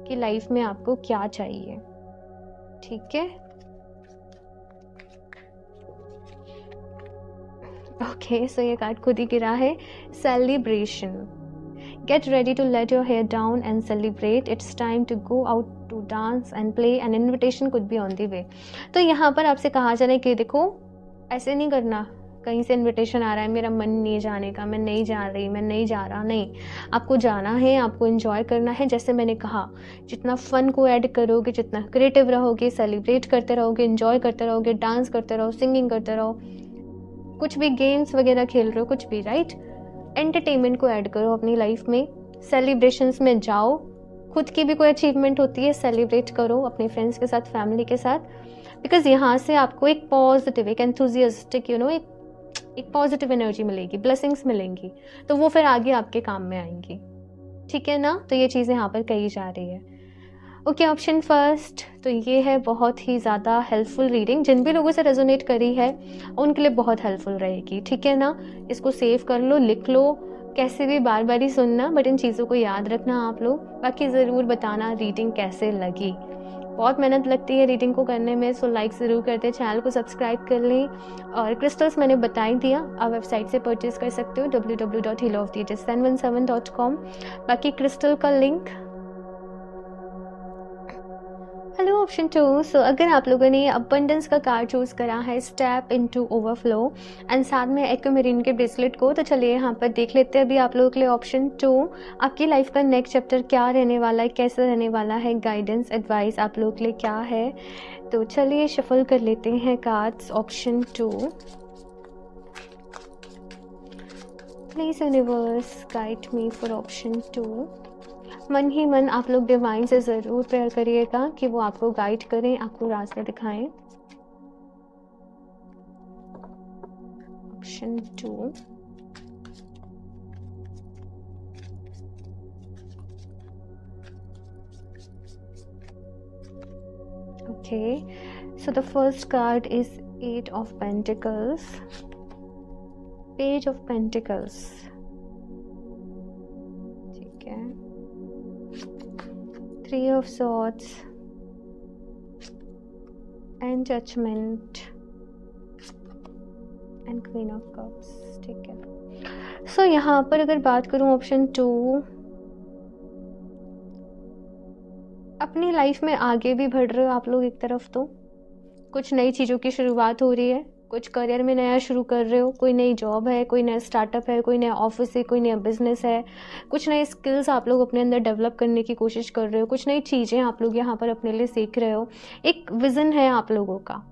कि लाइफ में आपको क्या चाहिए। ठीक है, ओके। सो ये कार्ड खुद ही गिरा है, celebration. Get ready to let your hair down and celebrate. It's time to go out to dance and play. An invitation could be on the way. तो यहाँ पर आपसे कहा जा रहा है कि देखो, ऐसे नहीं करना कहीं से इनविटेशन आ रहा है, मेरा मन नहीं जाने का, मैं नहीं जा रही, मैं नहीं जा रहा। नहीं, आपको जाना है, आपको एंजॉय करना है। जैसे मैंने कहा, जितना फन को ऐड करोगे, जितना क्रिएटिव रहोगे, सेलिब्रेट करते रहोगे, एंजॉय करते रहोगे, डांस करते रहो, सिंगिंग करते रहो, कुछ भी गेम्स वगैरह खेल रहे हो, कुछ भी, राइट, एंटरटेनमेंट को ऐड करो अपनी लाइफ में। सेलिब्रेशंस में जाओ, खुद की भी कोई अचीवमेंट होती है, सेलिब्रेट करो अपने फ्रेंड्स के साथ, फैमिली के साथ। बिकॉज यहाँ से आपको एक पॉजिटिव, एक एंथुजियास्टिक, एक पॉजिटिव एनर्जी मिलेगी, ब्लेसिंग्स मिलेंगी, तो वो फिर आगे आपके काम में आएंगी। ठीक है ना। तो ये चीज़ यहाँ पर कही जा रही है। ओके, ऑप्शन फर्स्ट, तो ये है बहुत ही ज़्यादा हेल्पफुल रीडिंग। जिन भी लोगों से रेजोनेट करी है उनके लिए बहुत हेल्पफुल रहेगी। ठीक है ना। इसको सेव कर लो, लिख लो, कैसे भी बार बार ही सुनना, बट इन चीज़ों को याद रखना आप लोग। बाकी ज़रूर बताना रीडिंग कैसे लगी। बहुत मेहनत लगती है रीडिंग को करने में, सो लाइक ज़रूर करते, चैनल को सब्सक्राइब कर लें। और क्रिस्टल्स मैंने बता ही दिया, आप वेबसाइट से परचेज़ कर सकते हो www.healoftheages717.com। बाकी क्रिस्टल का लिंक। Hello option 2। सो अगर आप लोगों ने अबंडेंस का कार्ड चूज़ करा है, स्टेप इनटू ओवरफ्लो, एंड साथ में एक्वामेरिन के ब्रेसलेट को, तो चलिए यहाँ पर देख लेते हैं अभी आप लोगों के लिए ऑप्शन 2 आपकी लाइफ का नेक्स्ट चैप्टर क्या रहने वाला है, कैसे रहने वाला है, गाइडेंस एडवाइस आप लोगों के लिए क्या है। तो चलिए शफल कर लेते हैं cards. Option 2, please universe guide me for option 2। मन ही मन आप लोग डिवाइन से ज़रूर प्रेयर करिएगा कि वो आपको गाइड करें, आपको रास्ते दिखाएं। Option 2, okay, so the first card is 8 of Pentacles, Page of Pentacles, ठीक है, 3 of Swords and Judgment and Queen of Cups, ठीक है। सो यहाँ पर अगर बात करूँ ऑप्शन 2, अपनी लाइफ में आगे भी बढ़ रहे हो आप लोग एक तरफ, तो कुछ नई चीज़ों की शुरुआत हो रही है, कुछ करियर में नया शुरू कर रहे हो, कोई नई जॉब है, कोई नया स्टार्टअप है, कोई नया ऑफिस है, कोई नया बिजनेस है, कुछ नए स्किल्स आप लोग अपने अंदर डेवलप करने की कोशिश कर रहे हो, कुछ नई चीज़ें आप लोग यहाँ पर अपने लिए सीख रहे हो। एक विज़न है आप लोगों का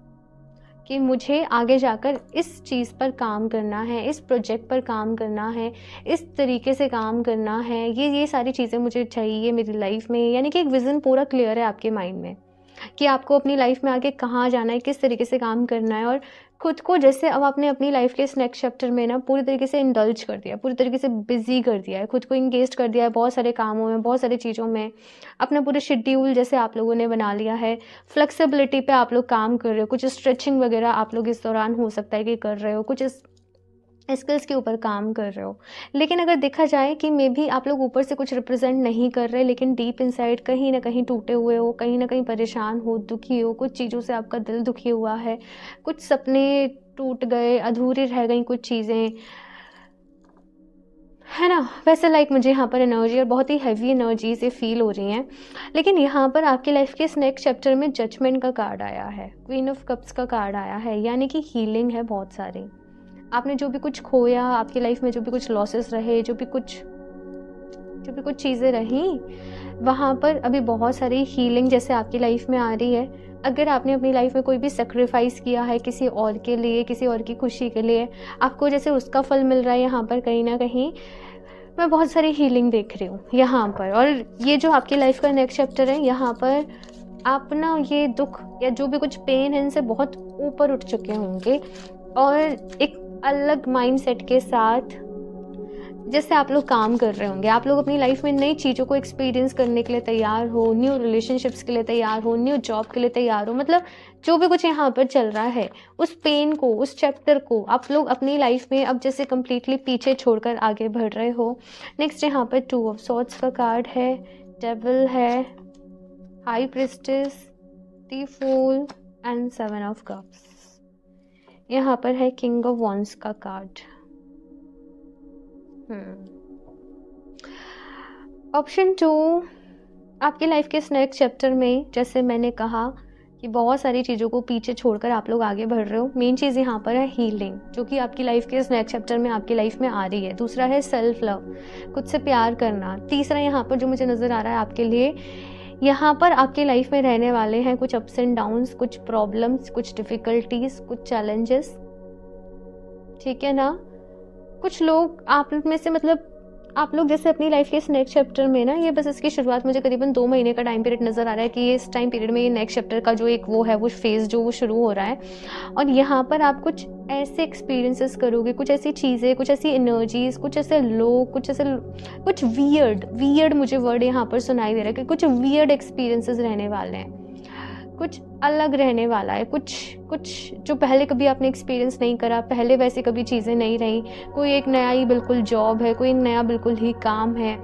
कि मुझे आगे जाकर इस चीज़ पर काम करना है, इस प्रोजेक्ट पर काम करना है, इस तरीके से काम करना है, ये सारी चीज़ें मुझे चाहिए मेरी लाइफ में। यानी कि एक विज़न पूरा क्लियर है आपके माइंड में कि आपको अपनी लाइफ में आगे कहाँ जाना है, किस तरीके से काम करना है। और खुद को जैसे अब आपने अपनी लाइफ के इस नेक्स्ट चैप्टर में ना पूरी तरीके से इंडल्ज कर दिया, पूरी तरीके से बिजी कर दिया है, खुद को इंगेज कर दिया है बहुत सारे कामों में, बहुत सारी चीज़ों में। अपना पूरा शेड्यूल जैसे आप लोगों ने बना लिया है, फ्लेक्सिबिलिटी पे आप लोग काम कर रहे हो, कुछ स्ट्रेचिंग वगैरह आप लोग इस दौरान हो सकता है कि कर रहे हो, कुछ स्किल्स के ऊपर काम कर रहे हो। लेकिन अगर देखा जाए कि मे भी आप लोग ऊपर से कुछ रिप्रेजेंट नहीं कर रहे, लेकिन डीप इनसाइड कहीं ना कहीं टूटे हुए हो, कहीं ना कहीं परेशान हो, दुखी हो, कुछ चीज़ों से आपका दिल दुखी हुआ है, कुछ सपने टूट गए, अधूरी रह गई कुछ चीज़ें, है ना। वैसे लाइक मुझे यहाँ पर एनर्जी और बहुत ही हैवी एनर्जी से फील हो रही हैं। लेकिन यहाँ पर आपकी लाइफ के इस नेक्स्ट चैप्टर में जजमेंट का कार्ड आया है, क्वीन ऑफ कप्स का कार्ड आया है, यानी कि हीलिंग है बहुत सारी। आपने जो भी कुछ खोया, आपकी लाइफ में जो भी कुछ लॉसेस रहे, जो भी कुछ चीज़ें रहीं, वहाँ पर अभी बहुत सारी हीलिंग जैसे आपकी लाइफ में आ रही है। अगर आपने अपनी लाइफ में कोई भी सेक्रीफाइस किया है किसी और के लिए, किसी और की खुशी के लिए, आपको जैसे उसका फल मिल रहा है यहाँ पर कहीं ना कहीं। मैं बहुत सारी हीलिंग देख रही हूँ यहाँ पर। और ये जो आपकी लाइफ का नेक्स्ट चैप्टर है, यहाँ पर आप ना ये दुख या जो भी कुछ पेन है इनसे बहुत ऊपर उठ चुके होंगे और एक अलग माइंडसेट के साथ जैसे आप लोग काम कर रहे होंगे। आप लोग अपनी लाइफ में नई चीज़ों को एक्सपीरियंस करने के लिए तैयार हो, न्यू रिलेशनशिप्स के लिए तैयार हो, न्यू जॉब के लिए तैयार हो। मतलब जो भी कुछ यहाँ पर चल रहा है, उस पेन को, उस चैप्टर को आप लोग अपनी लाइफ में अब जैसे कम्प्लीटली पीछे छोड़कर आगे बढ़ रहे हो। नेक्स्ट यहाँ पर 2 ऑफ सॉर्ड्स का कार्ड है, डेविल है, high priestess, the fool and 7 of cups. यहाँ पर है किंग ऑफ वॉन्ड्स का कार्ड। ऑप्शन 2, आपकी लाइफ के इस नेक्स्ट चैप्टर में जैसे मैंने कहा कि बहुत सारी चीज़ों को पीछे छोड़कर आप लोग आगे बढ़ रहे हो। मेन चीज़ यहाँ पर है हीलिंग, जो कि आपकी लाइफ के इस नेक्स्ट चैप्टर में आपकी लाइफ में आ रही है। दूसरा है सेल्फ लव, खुद से प्यार करना। तीसरा यहाँ पर जो मुझे नज़र आ रहा है आपके लिए, यहाँ पर आपकी लाइफ में रहने वाले हैं कुछ अप्स एंड डाउन्स, कुछ प्रॉब्लम्स, कुछ डिफ़िकल्टीज, कुछ चैलेंजेस, ठीक है ना। कुछ लोग आप में से मतलब आप लोग जैसे अपनी लाइफ के इस नेक्स्ट चैप्टर में ना, ये बस इसकी शुरुआत मुझे करीबन 2 महीने का टाइम पीरियड नज़र आ रहा है कि ये इस टाइम पीरियड में ये नेक्स्ट चैप्टर का जो एक वो है, वो फेज़ जो वो शुरू हो रहा है। और यहाँ पर आप कुछ ऐसे एक्सपीरियंसेस करोगे, कुछ ऐसी चीज़ें, कुछ ऐसी एनर्जीज, कुछ ऐसे लोग, कुछ वियर्ड मुझे वर्ड यहाँ पर सुनाई दे रहा है कि कुछ वियर्ड एक्सपीरियंसेस रहने वाले हैं, कुछ अलग रहने वाला है, कुछ जो पहले कभी आपने एक्सपीरियंस नहीं करा, पहले वैसे कभी चीज़ें नहीं रही। कोई एक नया ही बिल्कुल जॉब है, कोई नया बिल्कुल ही काम है।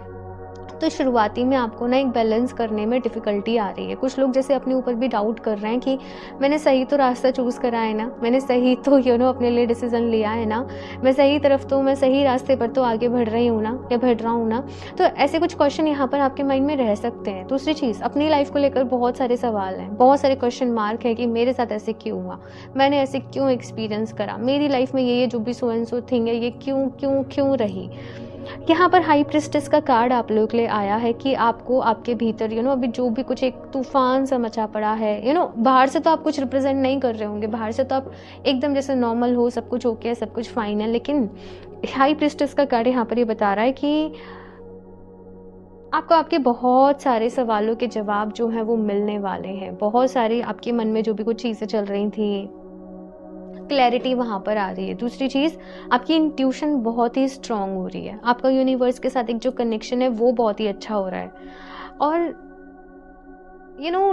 तो शुरुआती में आपको ना एक बैलेंस करने में डिफ़िकल्टी आ रही है। कुछ लोग जैसे अपने ऊपर भी डाउट कर रहे हैं कि मैंने सही तो रास्ता चूज़ करा है ना, मैंने सही तो अपने लिए डिसीज़न लिया है ना, मैं सही तरफ तो, मैं सही रास्ते पर तो आगे बढ़ रही हूँ ना, या बढ़ रहा हूँ ना। तो ऐसे कुछ क्वेश्चन यहाँ पर आपके माइंड में रह सकते हैं। दूसरी चीज़, अपनी लाइफ को लेकर बहुत सारे सवाल हैं, बहुत सारे क्वेश्चन मार्क है कि मेरे साथ ऐसे क्यों हुआ, मैंने ऐसे क्यों एक्सपीरियंस करा, मेरी लाइफ में ये जो भी सो एंड सो थिंग है ये क्यों रही। यहाँ पर हाई प्रिस्टेस का कार्ड आप लोगों के लिए आया है कि आपको आपके भीतर अभी जो भी कुछ एक तूफान सा मचा पड़ा है, बाहर से तो आप कुछ रिप्रेजेंट नहीं कर रहे होंगे, बाहर से तो आप एकदम जैसे नॉर्मल हो, सब कुछ ओके है, सब कुछ फाइन है। लेकिन हाई प्रिस्टेस का कार्ड यहाँ पर ये बता रहा है कि आपको आपके बहुत सारे सवालों के जवाब जो हैं वो मिलने वाले हैं। बहुत सारी आपके मन में जो भी कुछ चीज़ें चल रही थी, क्लैरिटी वहाँ पर आ रही है। दूसरी चीज़, आपकी इंट्यूशन बहुत ही स्ट्रांग हो रही है, आपका यूनिवर्स के साथ एक जो कनेक्शन है वो बहुत ही अच्छा हो रहा है। और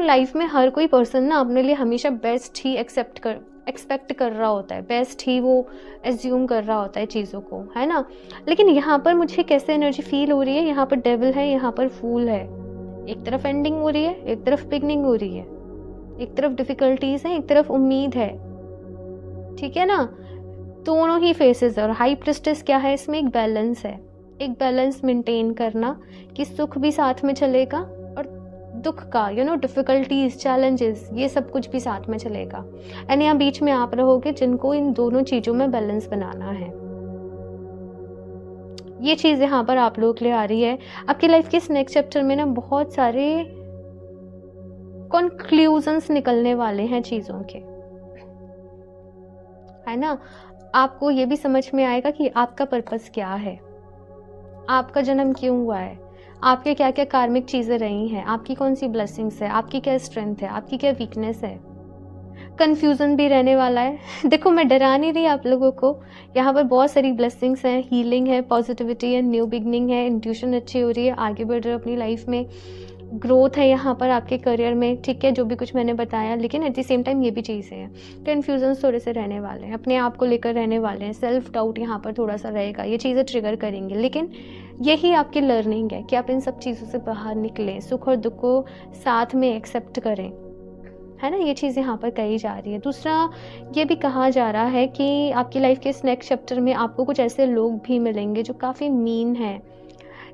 लाइफ में हर कोई पर्सन ना अपने लिए हमेशा बेस्ट ही एक्सपेक्ट कर रहा होता है, बेस्ट ही वो एज्यूम कर रहा होता है चीज़ों को, है ना। लेकिन यहाँ पर मुझे कैसे एनर्जी फील हो रही है, यहाँ पर डेविल है, यहाँ पर फूल है। एक तरफ एंडिंग हो रही है, एक तरफ बिगनिंग हो रही है, एक तरफ डिफ़िकल्टीज है, एक तरफ उम्मीद है, ठीक है ना। दोनों ही फेसेस है। और हाई प्रिस्टेस क्या है, इसमें एक बैलेंस है, एक बैलेंस मेंटेन करना कि सुख भी साथ में चलेगा और दुख का डिफ़िकल्टीज, चैलेंजेस, ये सब कुछ भी साथ में चलेगा। एंड यहाँ बीच में आप रहोगे जिनको इन दोनों चीज़ों में बैलेंस बनाना है। ये चीज़ यहाँ पर आप लोगों के लिए आ रही है। आपकी लाइफ के इस नेक्स्ट चैप्टर में ना बहुत सारे कंक्लूजन्स निकलने वाले हैं चीज़ों के, है ना। आपको ये भी समझ में आएगा कि आपका पर्पस क्या है, आपका जन्म क्यों हुआ है, आपके क्या क्या कार्मिक चीज़ें रही हैं, आपकी कौन सी ब्लेसिंग्स है, आपकी क्या स्ट्रेंथ है, आपकी क्या वीकनेस है। कंफ्यूजन भी रहने वाला है। देखो, मैं डरा नहीं रही आप लोगों को, यहाँ पर बहुत सारी ब्लेसिंग्स हैं, हीलिंग है, पॉजिटिविटी है, न्यू बिगनिंग है, इंट्यूशन अच्छी हो रही है, आगे बढ़ रहे हो अपनी लाइफ में, ग्रोथ है यहाँ पर आपके करियर में, ठीक है, जो भी कुछ मैंने बताया। लेकिन एट द सेम टाइम ये भी चीज़ें हैं, कन्फ्यूजन थोड़े से रहने वाले हैं, अपने आप को लेकर रहने वाले हैं, सेल्फ डाउट यहाँ पर थोड़ा सा रहेगा, ये चीज़ें ट्रिगर करेंगे। लेकिन यही आपकी लर्निंग है कि आप इन सब चीज़ों से बाहर निकलें, सुख और दुख को साथ में एक्सेप्ट करें, है ना। ये चीज़ यहाँ पर कही जा रही है। दूसरा, ये भी कहा जा रहा है कि आपकी लाइफ के इस नेक्स्ट चैप्टर में आपको कुछ ऐसे लोग भी मिलेंगे जो काफ़ी मीन हैं।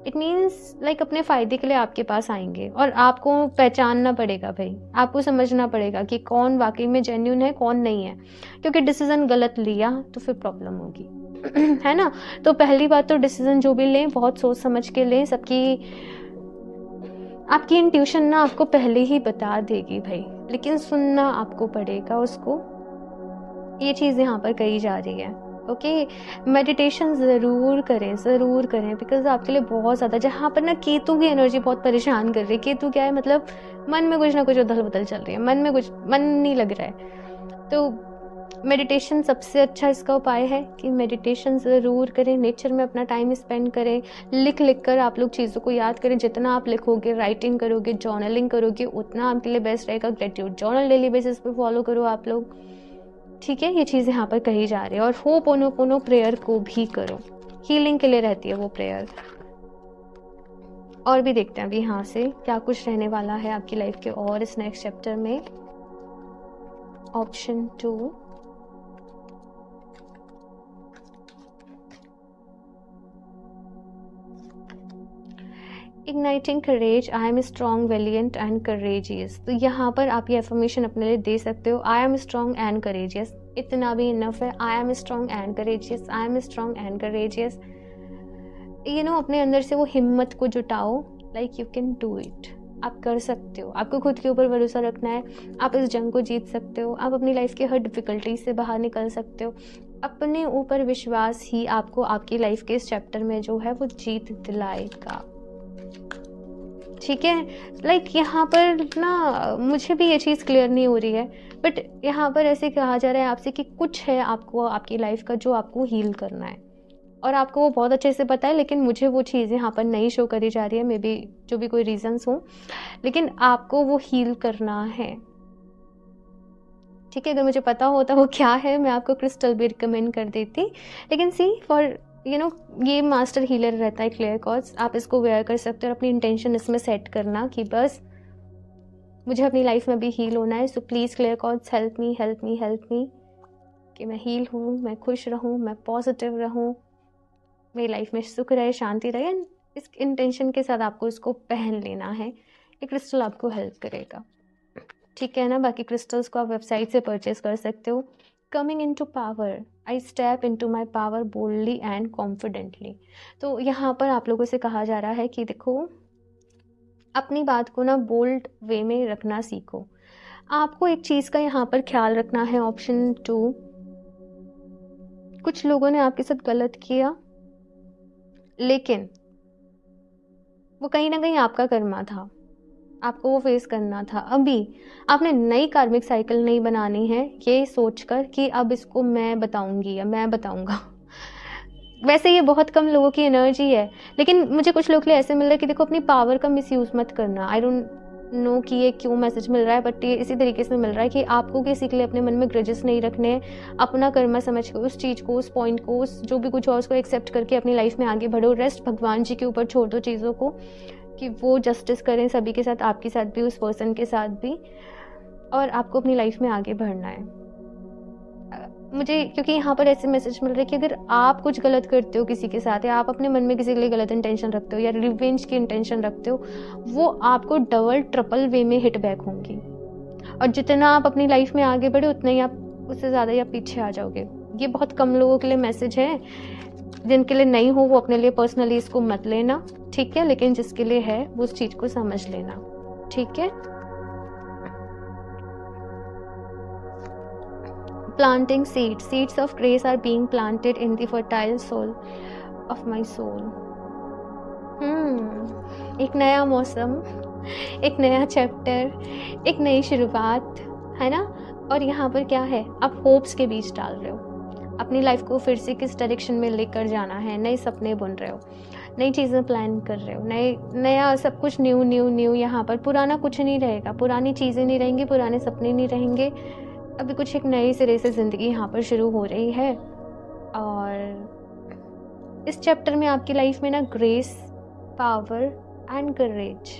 इट मीन्स लाइक अपने फ़ायदे के लिए आपके पास आएंगे और आपको पहचानना पड़ेगा भाई, आपको समझना पड़ेगा कि कौन वाकई में जेन्युइन है, कौन नहीं है। क्योंकि डिसीज़न गलत लिया तो फिर प्रॉब्लम होगी, है ना। तो पहली बात तो डिसीज़न जो भी लें बहुत सोच समझ के लें। आपकी इंट्यूशन ना आपको पहले ही बता देगी भाई, लेकिन सुनना आपको पड़ेगा उसको। ये चीज़ यहाँ पर कही जा रही है। ओके, मेडिटेशन ज़रूर करें, बिकॉज आपके लिए बहुत ज़्यादा, जहाँ पर ना केतु की एनर्जी बहुत परेशान कर रही है। केतु क्या है, मतलब मन में कुछ ना कुछ उथल पुथल चल रही है, मन नहीं लग रहा है। तो मेडिटेशन सबसे अच्छा इसका उपाय है कि मेडिटेशन ज़रूर करें, नेचर में अपना टाइम स्पेंड करें, लिख कर आप लोग चीज़ों को याद करें। जितना आप लिखोगे, राइटिंग करोगे, जर्नलिंग करोगे, उतना आपके लिए बेस्ट रहेगा। ग्रेटिट्यूड जर्नल डेली बेसिस पे फॉलो करो आप लोग, ठीक है। ये चीज़ यहाँ पर कही जा रही है। और होपोनोपोनो प्रेयर को भी करो, हीलिंग के लिए रहती है वो प्रेयर। और भी देखते हैं अभी यहाँ से क्या कुछ रहने वाला है आपकी लाइफ के और इस नेक्स्ट चैप्टर में। Option 2, igniting courage, I am strong, valiant and courageous. तो यहाँ पर आप ये एफर्मेशन अपने लिए दे सकते हो, I am strong and courageous. इतना भी इनफ है, I am strong and courageous, I am strong and courageous. अपने अंदर से वो हिम्मत को जुटाओ, like you can do it, आप कर सकते हो। आपको खुद के ऊपर भरोसा रखना है, आप इस जंग को जीत सकते हो, आप अपनी लाइफ के हर डिफिकल्टी से बाहर निकल सकते हो। अपने ऊपर विश्वास ही आपको आपकी लाइफ के इस चैप्टर में जो है वो जीत दिलाएगा, ठीक है। लाइक यहाँ पर ना मुझे भी ये चीज़ क्लियर नहीं हो रही है, बट यहाँ पर ऐसे कहा जा रहा है आपसे कि कुछ है आपको आपकी लाइफ का जो आपको हील करना है, और आपको वो बहुत अच्छे से पता है, लेकिन मुझे वो चीज़ यहाँ पर नहीं शो करी जा रही है। मे बी जो भी कोई रीजंस हो, लेकिन आपको वो हील करना है, ठीक है। अगर मुझे पता होता वो क्या है, मैं आपको क्रिस्टल भी रिकमेंड कर देती, लेकिन सी फॉर ये मास्टर हीलर रहता है क्लियर कॉर्ड्स, आप इसको वेयर कर सकते हो और अपनी इंटेंशन इसमें सेट करना कि बस मुझे अपनी लाइफ में भी हील होना है। So please clear cords, help me कि मैं हील हूँ, मैं खुश रहूँ, मैं पॉजिटिव रहूँ, मेरी लाइफ में सुख रहे, शांति रहे। एंड इस इंटेंशन के साथ आपको इसको पहन लेना है। ये क्रिस्टल आपको हेल्प करेगा, ठीक है ना। बाकी क्रिस्टल्स को आप वेबसाइट से परचेज कर सकते हो। Coming into power, I step into my power boldly and confidently. तो यहाँ पर आप लोगों से कहा जा रहा है कि देखो, अपनी बात को ना बोल्ड वे में रखना सीखो। आपको एक चीज़ का यहाँ पर ख्याल रखना है। ऑप्शन 2, कुछ लोगों ने आपके साथ गलत किया, लेकिन वो कहीं ना कहीं आपका कर्मा था, आपको वो फेस करना था। अभी आपने नई कार्मिक साइकिल नहीं बनानी है ये सोचकर कि अब इसको मैं बताऊंगी या मैं बताऊंगा। वैसे ये बहुत कम लोगों की एनर्जी है, लेकिन मुझे कुछ लोग के लिए ऐसे मिल रहा है कि देखो अपनी पावर का मिसयूज मत करना। आई डोंट नो कि ये क्यों मैसेज मिल रहा है, बट ये इसी तरीके से मिल रहा है कि आपको किसी के लिए अपने मन में ग्रजेस नहीं रखने हैं। अपना कर्मा समझ के उस चीज़ को, उस पॉइंट को, उस जो भी कुछ हो उसको एक्सेप्ट करके अपनी लाइफ में आगे बढ़ो। रेस्ट भगवान जी के ऊपर छोड़ दो चीज़ों को कि वो जस्टिस करें सभी के साथ, आपके साथ भी, उस पर्सन के साथ भी, और आपको अपनी लाइफ में आगे बढ़ना है। मुझे क्योंकि यहाँ पर ऐसे मैसेज मिल रहे हैं कि अगर आप कुछ गलत करते हो किसी के साथ, या आप अपने मन में किसी के लिए गलत इंटेंशन रखते हो या रिवेंज की इंटेंशन रखते हो, वो आपको डबल ट्रिपल वे में हिट बैक होंगी। और जितना आप अपनी लाइफ में आगे बढ़े उतना ही आप उससे ज़्यादा ही आप पीछे आ जाओगे। ये बहुत कम लोगों के लिए मैसेज है, जिनके लिए नहीं हो वो अपने लिए पर्सनली इसको मत लेना, ठीक है। लेकिन जिसके लिए है वो उस चीज़ को समझ लेना, ठीक है। Planting seeds. Seeds of grace are being planted in the fertile soul of my soul. एक नया मौसम, एक नया चैप्टर, एक नई शुरुआत, है ना। और यहाँ पर क्या है, आप होप्स के बीज डाल रहे हो। अपनी लाइफ को फिर से किस डायरेक्शन में लेकर जाना है, नए सपने बुन रहे हो, नई चीज़ें प्लान कर रहे हो, नया सब कुछ न्यू। यहाँ पर पुराना कुछ नहीं रहेगा, पुरानी चीज़ें नहीं रहेंगी, पुराने सपने नहीं रहेंगे। अभी कुछ एक नए सिरे से ज़िंदगी यहाँ पर शुरू हो रही है। और इस चैप्टर में आपकी लाइफ में ना grace, power and courage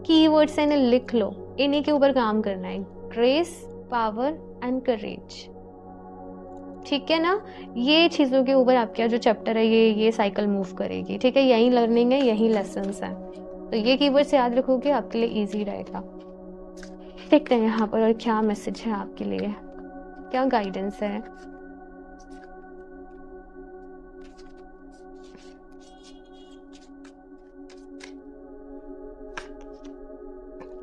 keywords हैं ना, लिख लो, इन्हीं के ऊपर काम करना है। ग्रेस, पावर एंड करेज, ठीक है ना। ये चीज़ों के ऊपर आपका जो चैप्टर है ये साइकिल मूव करेगी, ठीक है। यही लर्निंग है, यही लेसन्स हैं, तो ये कीवर्ड्स याद रखोगे आपके लिए ईजी रहेगा। देखते हैं यहाँ पर और क्या मैसेज है आपके लिए, क्या गाइडेंस है।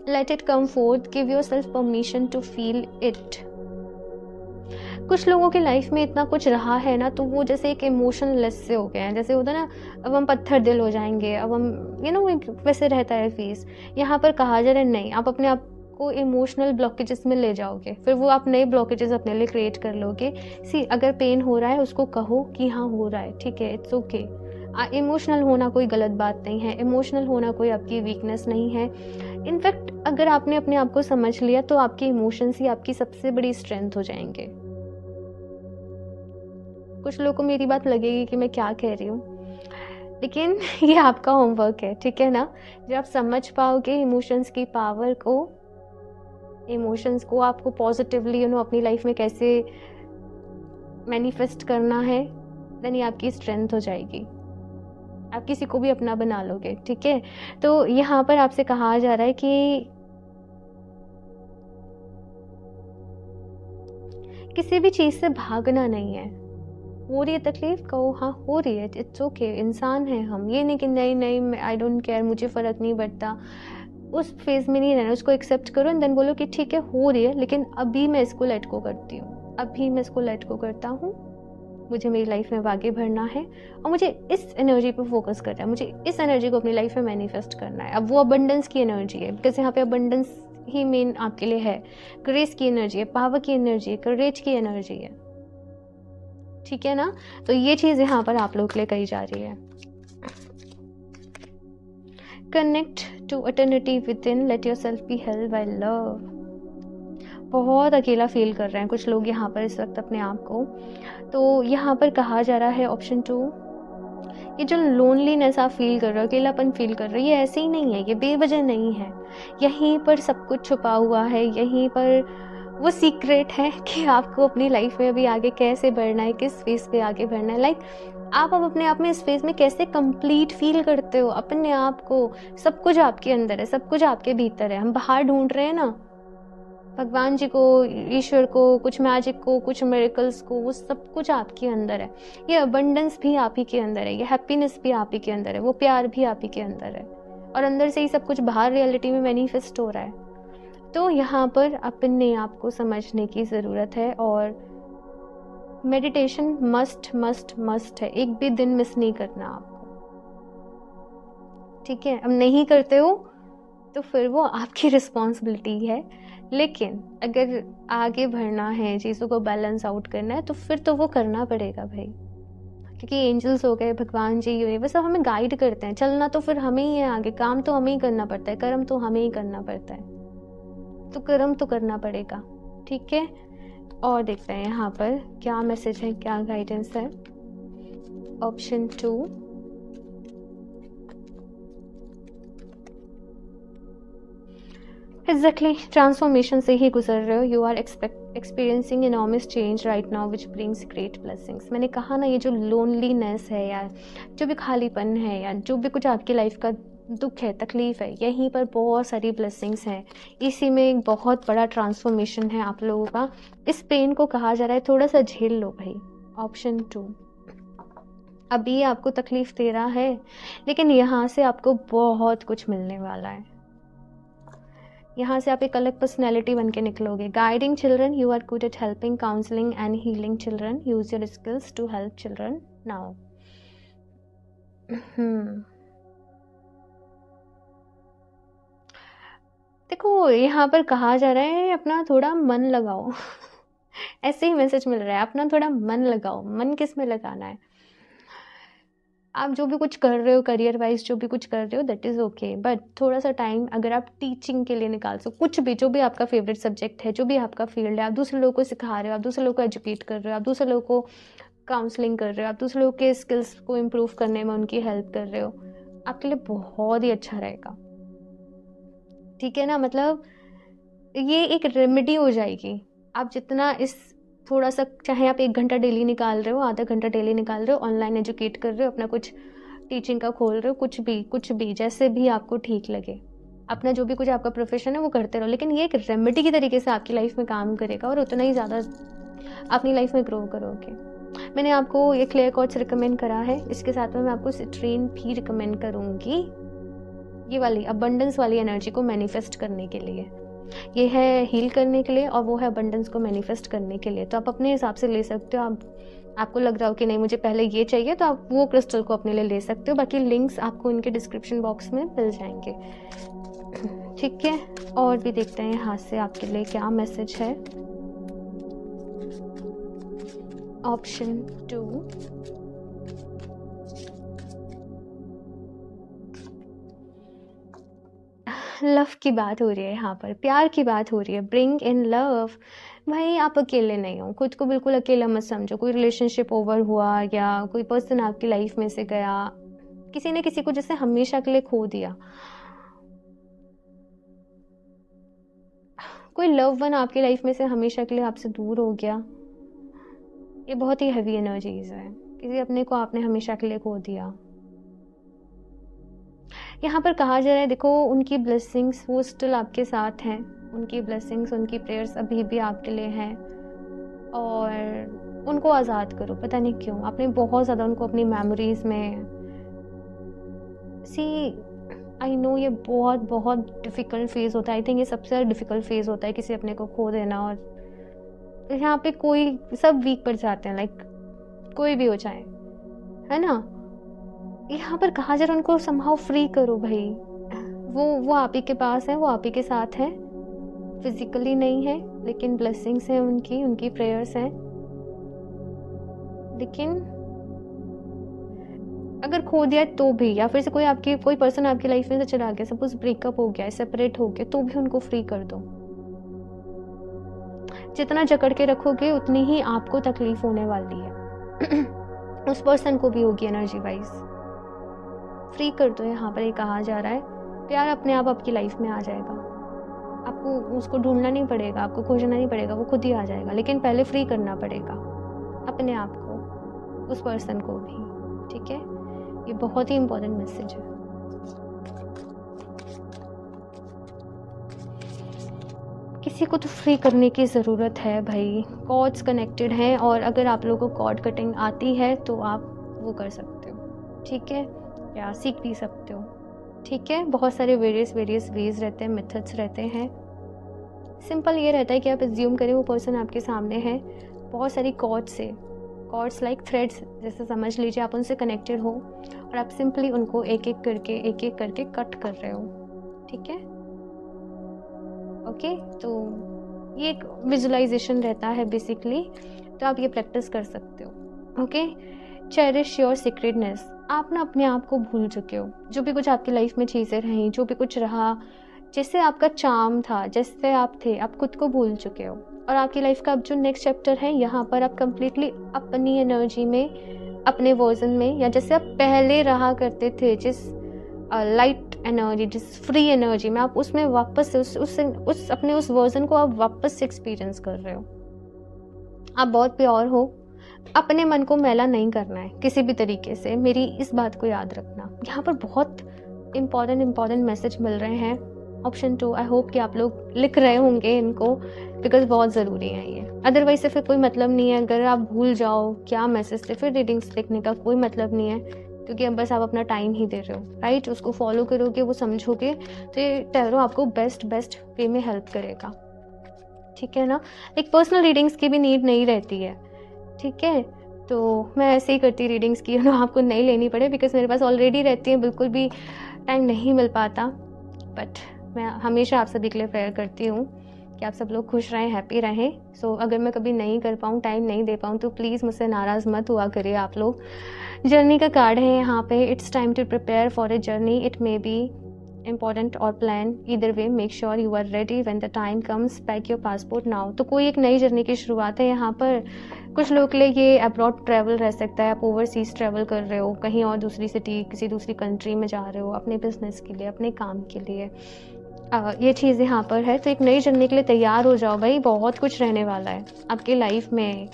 Let it come forth, give yourself permission to feel it. कुछ लोगों की लाइफ में इतना कुछ रहा है ना, तो वो जैसे एक इमोशनलेस से हो गए हैं, जैसे होता है ना, अब हम पत्थर दिल हो जाएंगे, अब हम वैसे रहता है फेस। यहाँ पर कहा जा रहा है नहीं, आप अपने आप को इमोशनल ब्लॉकेजेस में ले जाओगे, फिर वो आप नए ब्लॉकेजेस अपने लिए क्रिएट कर लोगे। अगर पेन हो रहा है उसको कहो कि हाँ हो रहा है, ठीक है, इट्स ओके। इमोशनल होना कोई गलत बात नहीं है, इमोशनल होना कोई आपकी वीकनेस नहीं है। इनफैक्ट अगर आपने अपने आप को समझ लिया तो आपके इमोशंस ही आपकी सबसे बड़ी स्ट्रेंथ हो जाएंगे। कुछ लोगों को मेरी बात लगेगी कि मैं क्या कह रही हूँ, लेकिन ये आपका होमवर्क है, ठीक है ना। जब आप समझ पाओगे इमोशंस की पावर को, इमोशंस को आपको पॉजिटिवली अपनी लाइफ में कैसे मैनिफेस्ट करना है, देन ये आपकी स्ट्रेंथ हो जाएगी, आप किसी को भी अपना बना लोगे, ठीक है। तो यहाँ पर आपसे कहा जा रहा है कि किसी भी चीज़ से भागना नहीं है। हो रही है तकलीफ, कहो हाँ हो रही है, इट्स ओके, इंसान है हम। ये नहीं कि नहीं नहीं आई डोंट केयर, मुझे फ़र्क नहीं पड़ता, उस फेज़ में नहीं रहना। उसको एक्सेप्ट करो एंड देन बोलो कि ठीक है हो रही है, लेकिन अभी मैं इसको लेट गो करती हूँ, अभी मैं इसको लेट गो करता हूँ, मुझे मेरी लाइफ में आगे बढ़ना है और मुझे इस एनर्जी पे फोकस करना है, मुझे इस एनर्जी को अपनी लाइफ में मैनिफेस्ट करना है। अब वो अबंडेंस की एनर्जी है, बिकॉज यहाँ पे अबंडेंस ही मेन आपके लिए है। ग्रेस की एनर्जी है, पावर की एनर्जी है, करेज की एनर्जी है, ठीक है ना। तो ये चीज़ यहाँ पर आप लोग के लिए कही जा रही है। Connect to eternity within, let yourself be held by love. बहुत अकेला फील कर रहे हैं कुछ लोग यहाँ पर इस वक्त अपने आप को। तो यहाँ पर कहा जा रहा है ऑप्शन 2, ये जो लोनलीनेस आप फील कर रहे हो, अकेलापन फील कर रहे हो, ये ऐसे ही नहीं है, ये बेवजह नहीं है। यहीं पर सब कुछ छुपा हुआ है, यहीं पर वो सीक्रेट है कि आपको अपनी लाइफ में अभी आगे कैसे बढ़ना है, किस फेज पे आगे बढ़ना है। आप अब अपने आप में इस फेज में कैसे कंप्लीट फील करते हो अपने आप को। सब कुछ आपके अंदर है, सब कुछ आपके भीतर है। हम बाहर ढूंढ रहे हैं ना भगवान जी को, ईश्वर को, कुछ मैजिक को, कुछ मिरेकल्स को, वो सब कुछ आपके अंदर है। ये अबंडेंस भी आप ही के अंदर है, ये हैप्पीनेस भी आप ही के अंदर है, वो प्यार भी आप ही के अंदर है, और अंदर से ही सब कुछ बाहर रियलिटी में मैनिफेस्ट हो रहा है। तो यहाँ पर अपने आप को समझने की ज़रूरत है, और मेडिटेशन मस्ट मस्ट मस्ट है। एक भी दिन मिस नहीं करना आपको, ठीक है। अब नहीं करते हो तो फिर वो आपकी रिस्पॉन्सिबिलिटी है, लेकिन अगर आगे बढ़ना है, चीज़ों को बैलेंस आउट करना है, तो फिर तो वो करना पड़ेगा भाई, क्योंकि एंजल्स हो गए, भगवान जी, यूनिवर्स सब हमें गाइड करते हैं। चलना तो फिर हमें ही है आगे, काम तो हमें ही करना पड़ता है, कर्म तो हमें ही करना पड़ता है, तो कर्म तो करना पड़ेगा, ठीक है। और देखते हैं यहाँ पर क्या मैसेज है, क्या गाइडेंस है। ऑप्शन 2, एग्जैक्टली ट्रांसफॉर्मेशन से ही गुजर रहे हो। You are experiencing enormous change right now which brings great blessings. मैंने कहा ना, ये जो लोनलीनेस है या जो भी खालीपन है या जो भी कुछ आपकी लाइफ का दुख है, तकलीफ है, यहीं पर बहुत सारी ब्लेसिंग्स हैं। इसी में एक बहुत बड़ा ट्रांसफॉर्मेशन है आप लोगों का। इस पेन को कहा जा रहा है थोड़ा सा झेल लो भाई। ऑप्शन 2, अभी आपको तकलीफ दे रहा है, लेकिन यहाँ से आपको बहुत कुछ मिलने वाला है। यहाँ से आप एक अलग पर्सनैलिटी बन के निकलोगे। Guiding children, you are good at helping, counselling and healing children. Use your skills to help children now. देखो यहाँ पर कहा जा रहा है अपना थोड़ा मन लगाओ। ऐसे ही मैसेज मिल रहा है, अपना थोड़ा मन लगाओ। मन किस में लगाना है? आप जो भी कुछ कर रहे हो, करियर वाइज जो भी कुछ कर रहे हो, दैट इज़ ओके, बट थोड़ा सा टाइम अगर आप टीचिंग के लिए निकाल सको, कुछ भी, जो भी आपका फेवरेट सब्जेक्ट है, जो भी आपका फील्ड है, आप दूसरे लोगों को सिखा रहे हो, आप दूसरे लोगों को एजुकेट कर रहे हो, आप दूसरे लोगों को काउंसलिंग कर रहे हो, आप दूसरे लोगों के स्किल्स को इम्प्रूव करने में उनकी हेल्प कर रहे हो, आपके लिए बहुत ही अच्छा रहेगा, ठीक है ना। मतलब ये एक रेमेडी हो जाएगी। आप जितना इस थोड़ा सा, चाहे आप 1 घंटा डेली निकाल रहे हो, आधा घंटा डेली निकाल रहे हो, ऑनलाइन एजुकेट कर रहे हो, अपना कुछ टीचिंग का खोल रहे हो, कुछ भी जैसे भी आपको ठीक लगे, अपना जो भी कुछ आपका प्रोफेशन है वो करते रहो, लेकिन ये एक रेमेडी की तरीके से आपकी लाइफ में काम करेगा और उतना ही ज़्यादा अपनी लाइफ में ग्रो करोगे। मैंने आपको ये क्लियर कॉर्ड्स रिकमेंड करा है, इसके साथ में मैं आपको सिट्रीन भी रिकमेंड करूँगी, ये वाली अबंडेंस वाली एनर्जी को मैनिफेस्ट करने के लिए। ये है हील करने के लिए और वो है अबंडेंस को मैनिफेस्ट करने के लिए। तो आप अपने हिसाब से ले सकते हो। आपको लग रहा हो कि नहीं मुझे पहले ये चाहिए, तो आप वो क्रिस्टल को अपने लिए ले सकते हो। बाकी लिंक्स आपको इनके डिस्क्रिप्शन बॉक्स में मिल जाएंगे, ठीक है। और भी देखते हैं यहाँ से आपके लिए क्या मैसेज है। ऑप्शन 2, लव की बात हो रही है, यहाँ पर प्यार की बात हो रही है। Bring in love. भाई आप अकेले नहीं हो, खुद को बिल्कुल अकेला मत समझो। कोई रिलेशनशिप ओवर हुआ या कोई पर्सन आपकी लाइफ में से गया, किसी ने किसी को जैसे हमेशा के लिए खो दिया, कोई लव वन आपकी लाइफ में से हमेशा के लिए आपसे दूर हो गया। ये बहुत ही हैवी एनर्जीज है। किसी अपने को आपने हमेशा के लिए खो दिया। यहाँ पर कहा जा रहा है, देखो उनकी ब्लेसिंग्स वो स्टिल आपके साथ हैं। उनकी ब्लेसिंग्स, उनकी प्रेयर्स अभी भी आपके लिए हैं। और उनको आज़ाद करो। पता नहीं क्यों आपने बहुत ज़्यादा उनको अपनी मेमोरीज में आई नो ये बहुत बहुत डिफ़िकल्ट फेज़ होता है। आई थिंक ये सबसे ज़्यादा डिफ़िकल्ट फेज़ होता है किसी अपने को खो देना। और यहाँ पे कोई सब वीक पड़ जाते हैं, लाइक कोई भी हो जाए, है ना। यहाँ पर कहा जा रहा है उनको समहाउ फ्री करो भाई। वो आप ही के पास है, वो आप ही के साथ है। फिजिकली नहीं है लेकिन ब्लेसिंग्स हैं उनकी प्रेयर्स हैं। लेकिन अगर खो दिया तो भी, या फिर से कोई पर्सन आपकी लाइफ में से चला गया, सपोज ब्रेकअप हो गया, सेपरेट हो गया, तो भी उनको फ्री कर दो। जितना जकड़ के रखोगे उतनी ही आपको तकलीफ होने वाली है उस पर्सन को भी होगी एनर्जी वाइज। फ्री कर दो। यहाँ पर ये कहा जा रहा है प्यार अपने आप आपकी लाइफ में आ जाएगा। आपको उसको ढूंढना नहीं पड़ेगा, आपको खोजना नहीं पड़ेगा, वो खुद ही आ जाएगा। लेकिन पहले फ्री करना पड़ेगा अपने आप को, उस पर्सन को भी, ठीक है। ये बहुत ही इंपॉर्टेंट मैसेज है। किसी को तो फ्री करने की ज़रूरत है भाई। कॉर्ड्स कनेक्टेड हैं और अगर आप लोगों को कॉर्ड कटिंग आती है तो आप वो कर सकते हो, ठीक है, या सीख भी सकते हो, ठीक है। बहुत सारे वेरियस वेज रहते हैं, मेथड्स रहते हैं। सिंपल ये रहता है कि आप एज्यूम करें वो पर्सन आपके सामने है, बहुत सारी कॉर्ड्स लाइक थ्रेड्स जैसे समझ लीजिए, आप उनसे कनेक्टेड हो और आप सिंपली उनको एक एक करके कट कर रहे हो, ठीक है, ओके। तो ये एक विजुअलाइजेशन रहता है बेसिकली, तो आप ये प्रैक्टिस कर सकते हो, ओके। Cherish your secretness. आप ना अपने आप को भूल चुके हो। जो भी कुछ आपकी लाइफ में चीज़ें रहीं, जो भी कुछ रहा, जिससे आपका चार्म था, जैसे आप थे, आप खुद को भूल चुके हो। और आपकी लाइफ का अब जो नेक्स्ट चैप्टर है, यहाँ पर आप कंप्लीटली अपनी एनर्जी में, अपने वर्जन में, या जैसे आप पहले रहा करते थे, जिस लाइट एनर्जी, जिस फ्री एनर्जी में, आप उसमें वापस से अपने उस वर्जन को आप वापस से एक्सपीरियंस कर रहे हो। आप बहुत प्योर हो। अपने मन को मैला नहीं करना है किसी भी तरीके से, मेरी इस बात को याद रखना। यहाँ पर बहुत इम्पॉर्टेंट मैसेज मिल रहे हैं। ऑप्शन 2, आई होप कि आप लोग लिख रहे होंगे इनको, बिकॉज बहुत ज़रूरी है ये। अदरवाइज से फिर कोई मतलब नहीं है। अगर आप भूल जाओ क्या मैसेज थे, फिर रीडिंग्स लिखने का कोई मतलब नहीं है, क्योंकि अब बस आप अपना टाइम ही दे रहे हो, राइट। उसको फॉलो करोगे, वो समझोगे, तो ये टैरो आपको बेस्ट वे में हेल्प करेगा, ठीक है ना। एक पर्सनल रीडिंग्स की भी नीड नहीं रहती है, ठीक है। तो मैं ऐसे ही करती रीडिंग्स की, आपको नहीं लेनी पड़े, बिकॉज मेरे पास ऑलरेडी रहती है, बिल्कुल भी टाइम नहीं मिल पाता। बट मैं हमेशा आप सभी के लिए प्रेयर करती हूँ कि आप सब लोग खुश रहें, हैप्पी रहें। सो अगर मैं कभी नहीं कर पाऊँ, टाइम नहीं दे पाऊँ, तो प्लीज़ मुझसे नाराज़ मत हुआ करिए आप लोग। जर्नी का कार्ड है यहाँ पे। It's time to prepare for a journey. It may be important or plan, either way make sure you are ready when the time comes. pack your passport now। तो कोई एक नई जर्नी की शुरुआत है यहाँ पर। कुछ लोग के लिए ये अब्रॉड ट्रैवल रह सकता है। आप ओवरसीज ट्रैवल कर रहे हो, कहीं और दूसरी सिटी, किसी दूसरी कंट्री में जा रहे हो, अपने बिजनेस के लिए, अपने काम के लिए, ये चीज़ यहाँ पर है। तो एक नई जर्नी के लिए तैयार हो जाओ भाई। बहुत कुछ रहने वाला है आपकी लाइफ में,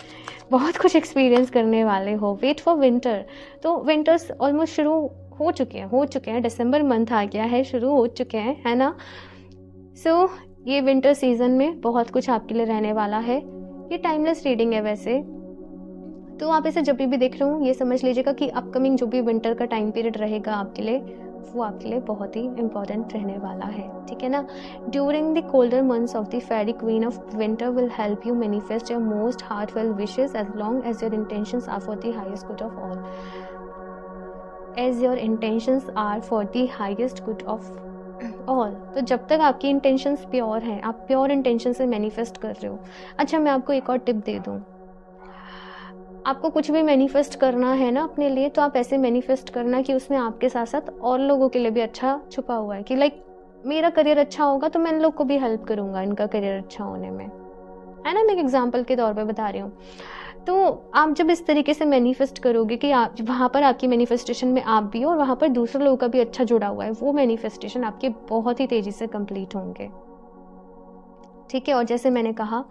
बहुत कुछ एक्सपीरियंस करने वाले हो। Wait for winter. तो विंटर्स ऑलमोस्ट शुरू हो चुके हैं। दिसंबर मंथ आ गया है, शुरू हो चुके हैं, है ना। सो ये विंटर सीजन में बहुत कुछ आपके लिए रहने वाला है। ये टाइमलेस रीडिंग है वैसे, तो आप इसे जब भी देख रहे हो, ये समझ लीजिएगा कि अपकमिंग जो भी विंटर का टाइम पीरियड रहेगा आपके लिए, वो आपके लिए बहुत ही इम्पॉर्टेंट रहने वाला है, ठीक है ना। During the colder months of the fairy queen of winter will help you manifest your most heartfelt wishes as long as your intentions are for the highest good of all, as your intentions are for the highest good of all. तो जब तक आपकी इंटेंशंस प्योर हैं, आप प्योर इंटेंशन से मैनिफेस्ट कर रहे हो। अच्छा, मैं आपको एक और टिप दे दूँ, आपको कुछ भी मैनिफेस्ट करना है ना अपने लिए, तो आप ऐसे मैनिफेस्ट करना कि उसमें आपके साथ साथ और लोगों के लिए भी अच्छा छुपा हुआ है, कि लाइक मेरा करियर अच्छा होगा तो मैं इन लोग को भी हेल्प करूँगा इनका करियर अच्छा होने में, है ना। मैं एक एग्जाम्पल के तौर पे बता रही हूँ। तो आप जब इस तरीके से मैनिफेस्ट करोगे कि आप वहाँ पर आपकी मैनिफेस्टेशन में आप भी हो और वहाँ पर दूसरे लोगों का भी अच्छा जुड़ा हुआ है, वो मैनिफेस्टेशन आपके बहुत ही तेज़ी से कंप्लीट होंगे, ठीक है। और जैसे मैंने कहा,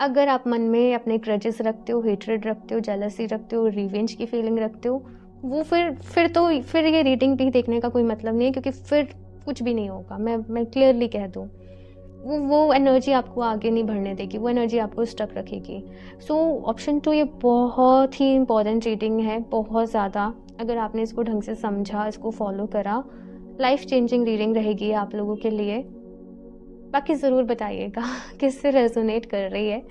अगर आप मन में अपने ग्रजेस रखते हो, हेट्रेड रखते हो, जेलसी रखते हो, रिवेंज की फीलिंग रखते हो, वो फिर ये रीडिंग भी देखने का कोई मतलब नहीं है, क्योंकि फिर कुछ भी नहीं होगा। मैं क्लियरली कह दूँ, वो एनर्जी आपको आगे नहीं बढ़ने देगी, वो एनर्जी आपको स्टक रखेगी। सो ऑप्शन 2 ये बहुत ही इंपॉर्टेंट रीडिंग है, बहुत ज़्यादा। अगर आपने इसको ढंग से समझा, इसको फॉलो करा, लाइफ चेंजिंग रीडिंग रहेगी आप लोगों के लिए। बाकी ज़रूर बताइएगा किससे रेजोनेट कर रही है।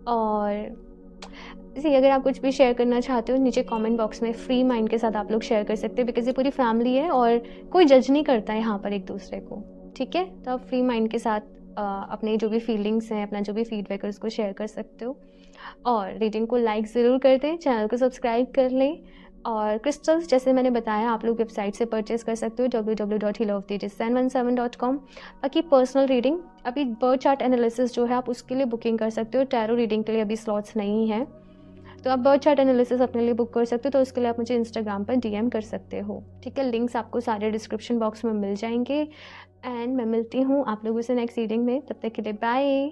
और जी, अगर आप कुछ भी शेयर करना चाहते हो, नीचे कमेंट बॉक्स में फ्री माइंड के साथ आप लोग शेयर कर सकते हो, बिकॉज ये पूरी फैमिली है और कोई जज नहीं करता है यहाँ पर एक दूसरे को, ठीक है। तो आप फ्री माइंड के साथ अपने जो भी फीलिंग्स हैं, अपना जो भी फीडबैक है उसको शेयर कर सकते हो। और रीडिंग को लाइक ज़रूर कर दें, चैनल को सब्सक्राइब कर लें। और क्रिस्टल्स जैसे मैंने बताया, आप लोग वेबसाइट से परचेज़ कर सकते हो www.healerofthejisan17.com। बाकी पर्सनल रीडिंग, अभी बर्थ चार्ट एनालिसिस जो है आप उसके लिए बुकिंग कर सकते हो। टैरो रीडिंग के लिए अभी स्लॉट्स नहीं हैं, तो आप बर्थ चार्ट एनालिसिस अपने लिए बुक कर सकते हो। तो उसके लिए आप मुझे इंस्टाग्राम पर DM कर सकते हो, ठीक है। लिंक्स आपको सारे डिस्क्रिप्शन बॉक्स में मिल जाएंगे। एंड मैं मिलती हूँ आप लोगों से नेक्स्ट रीडिंग में, तब तक के लिए बाय।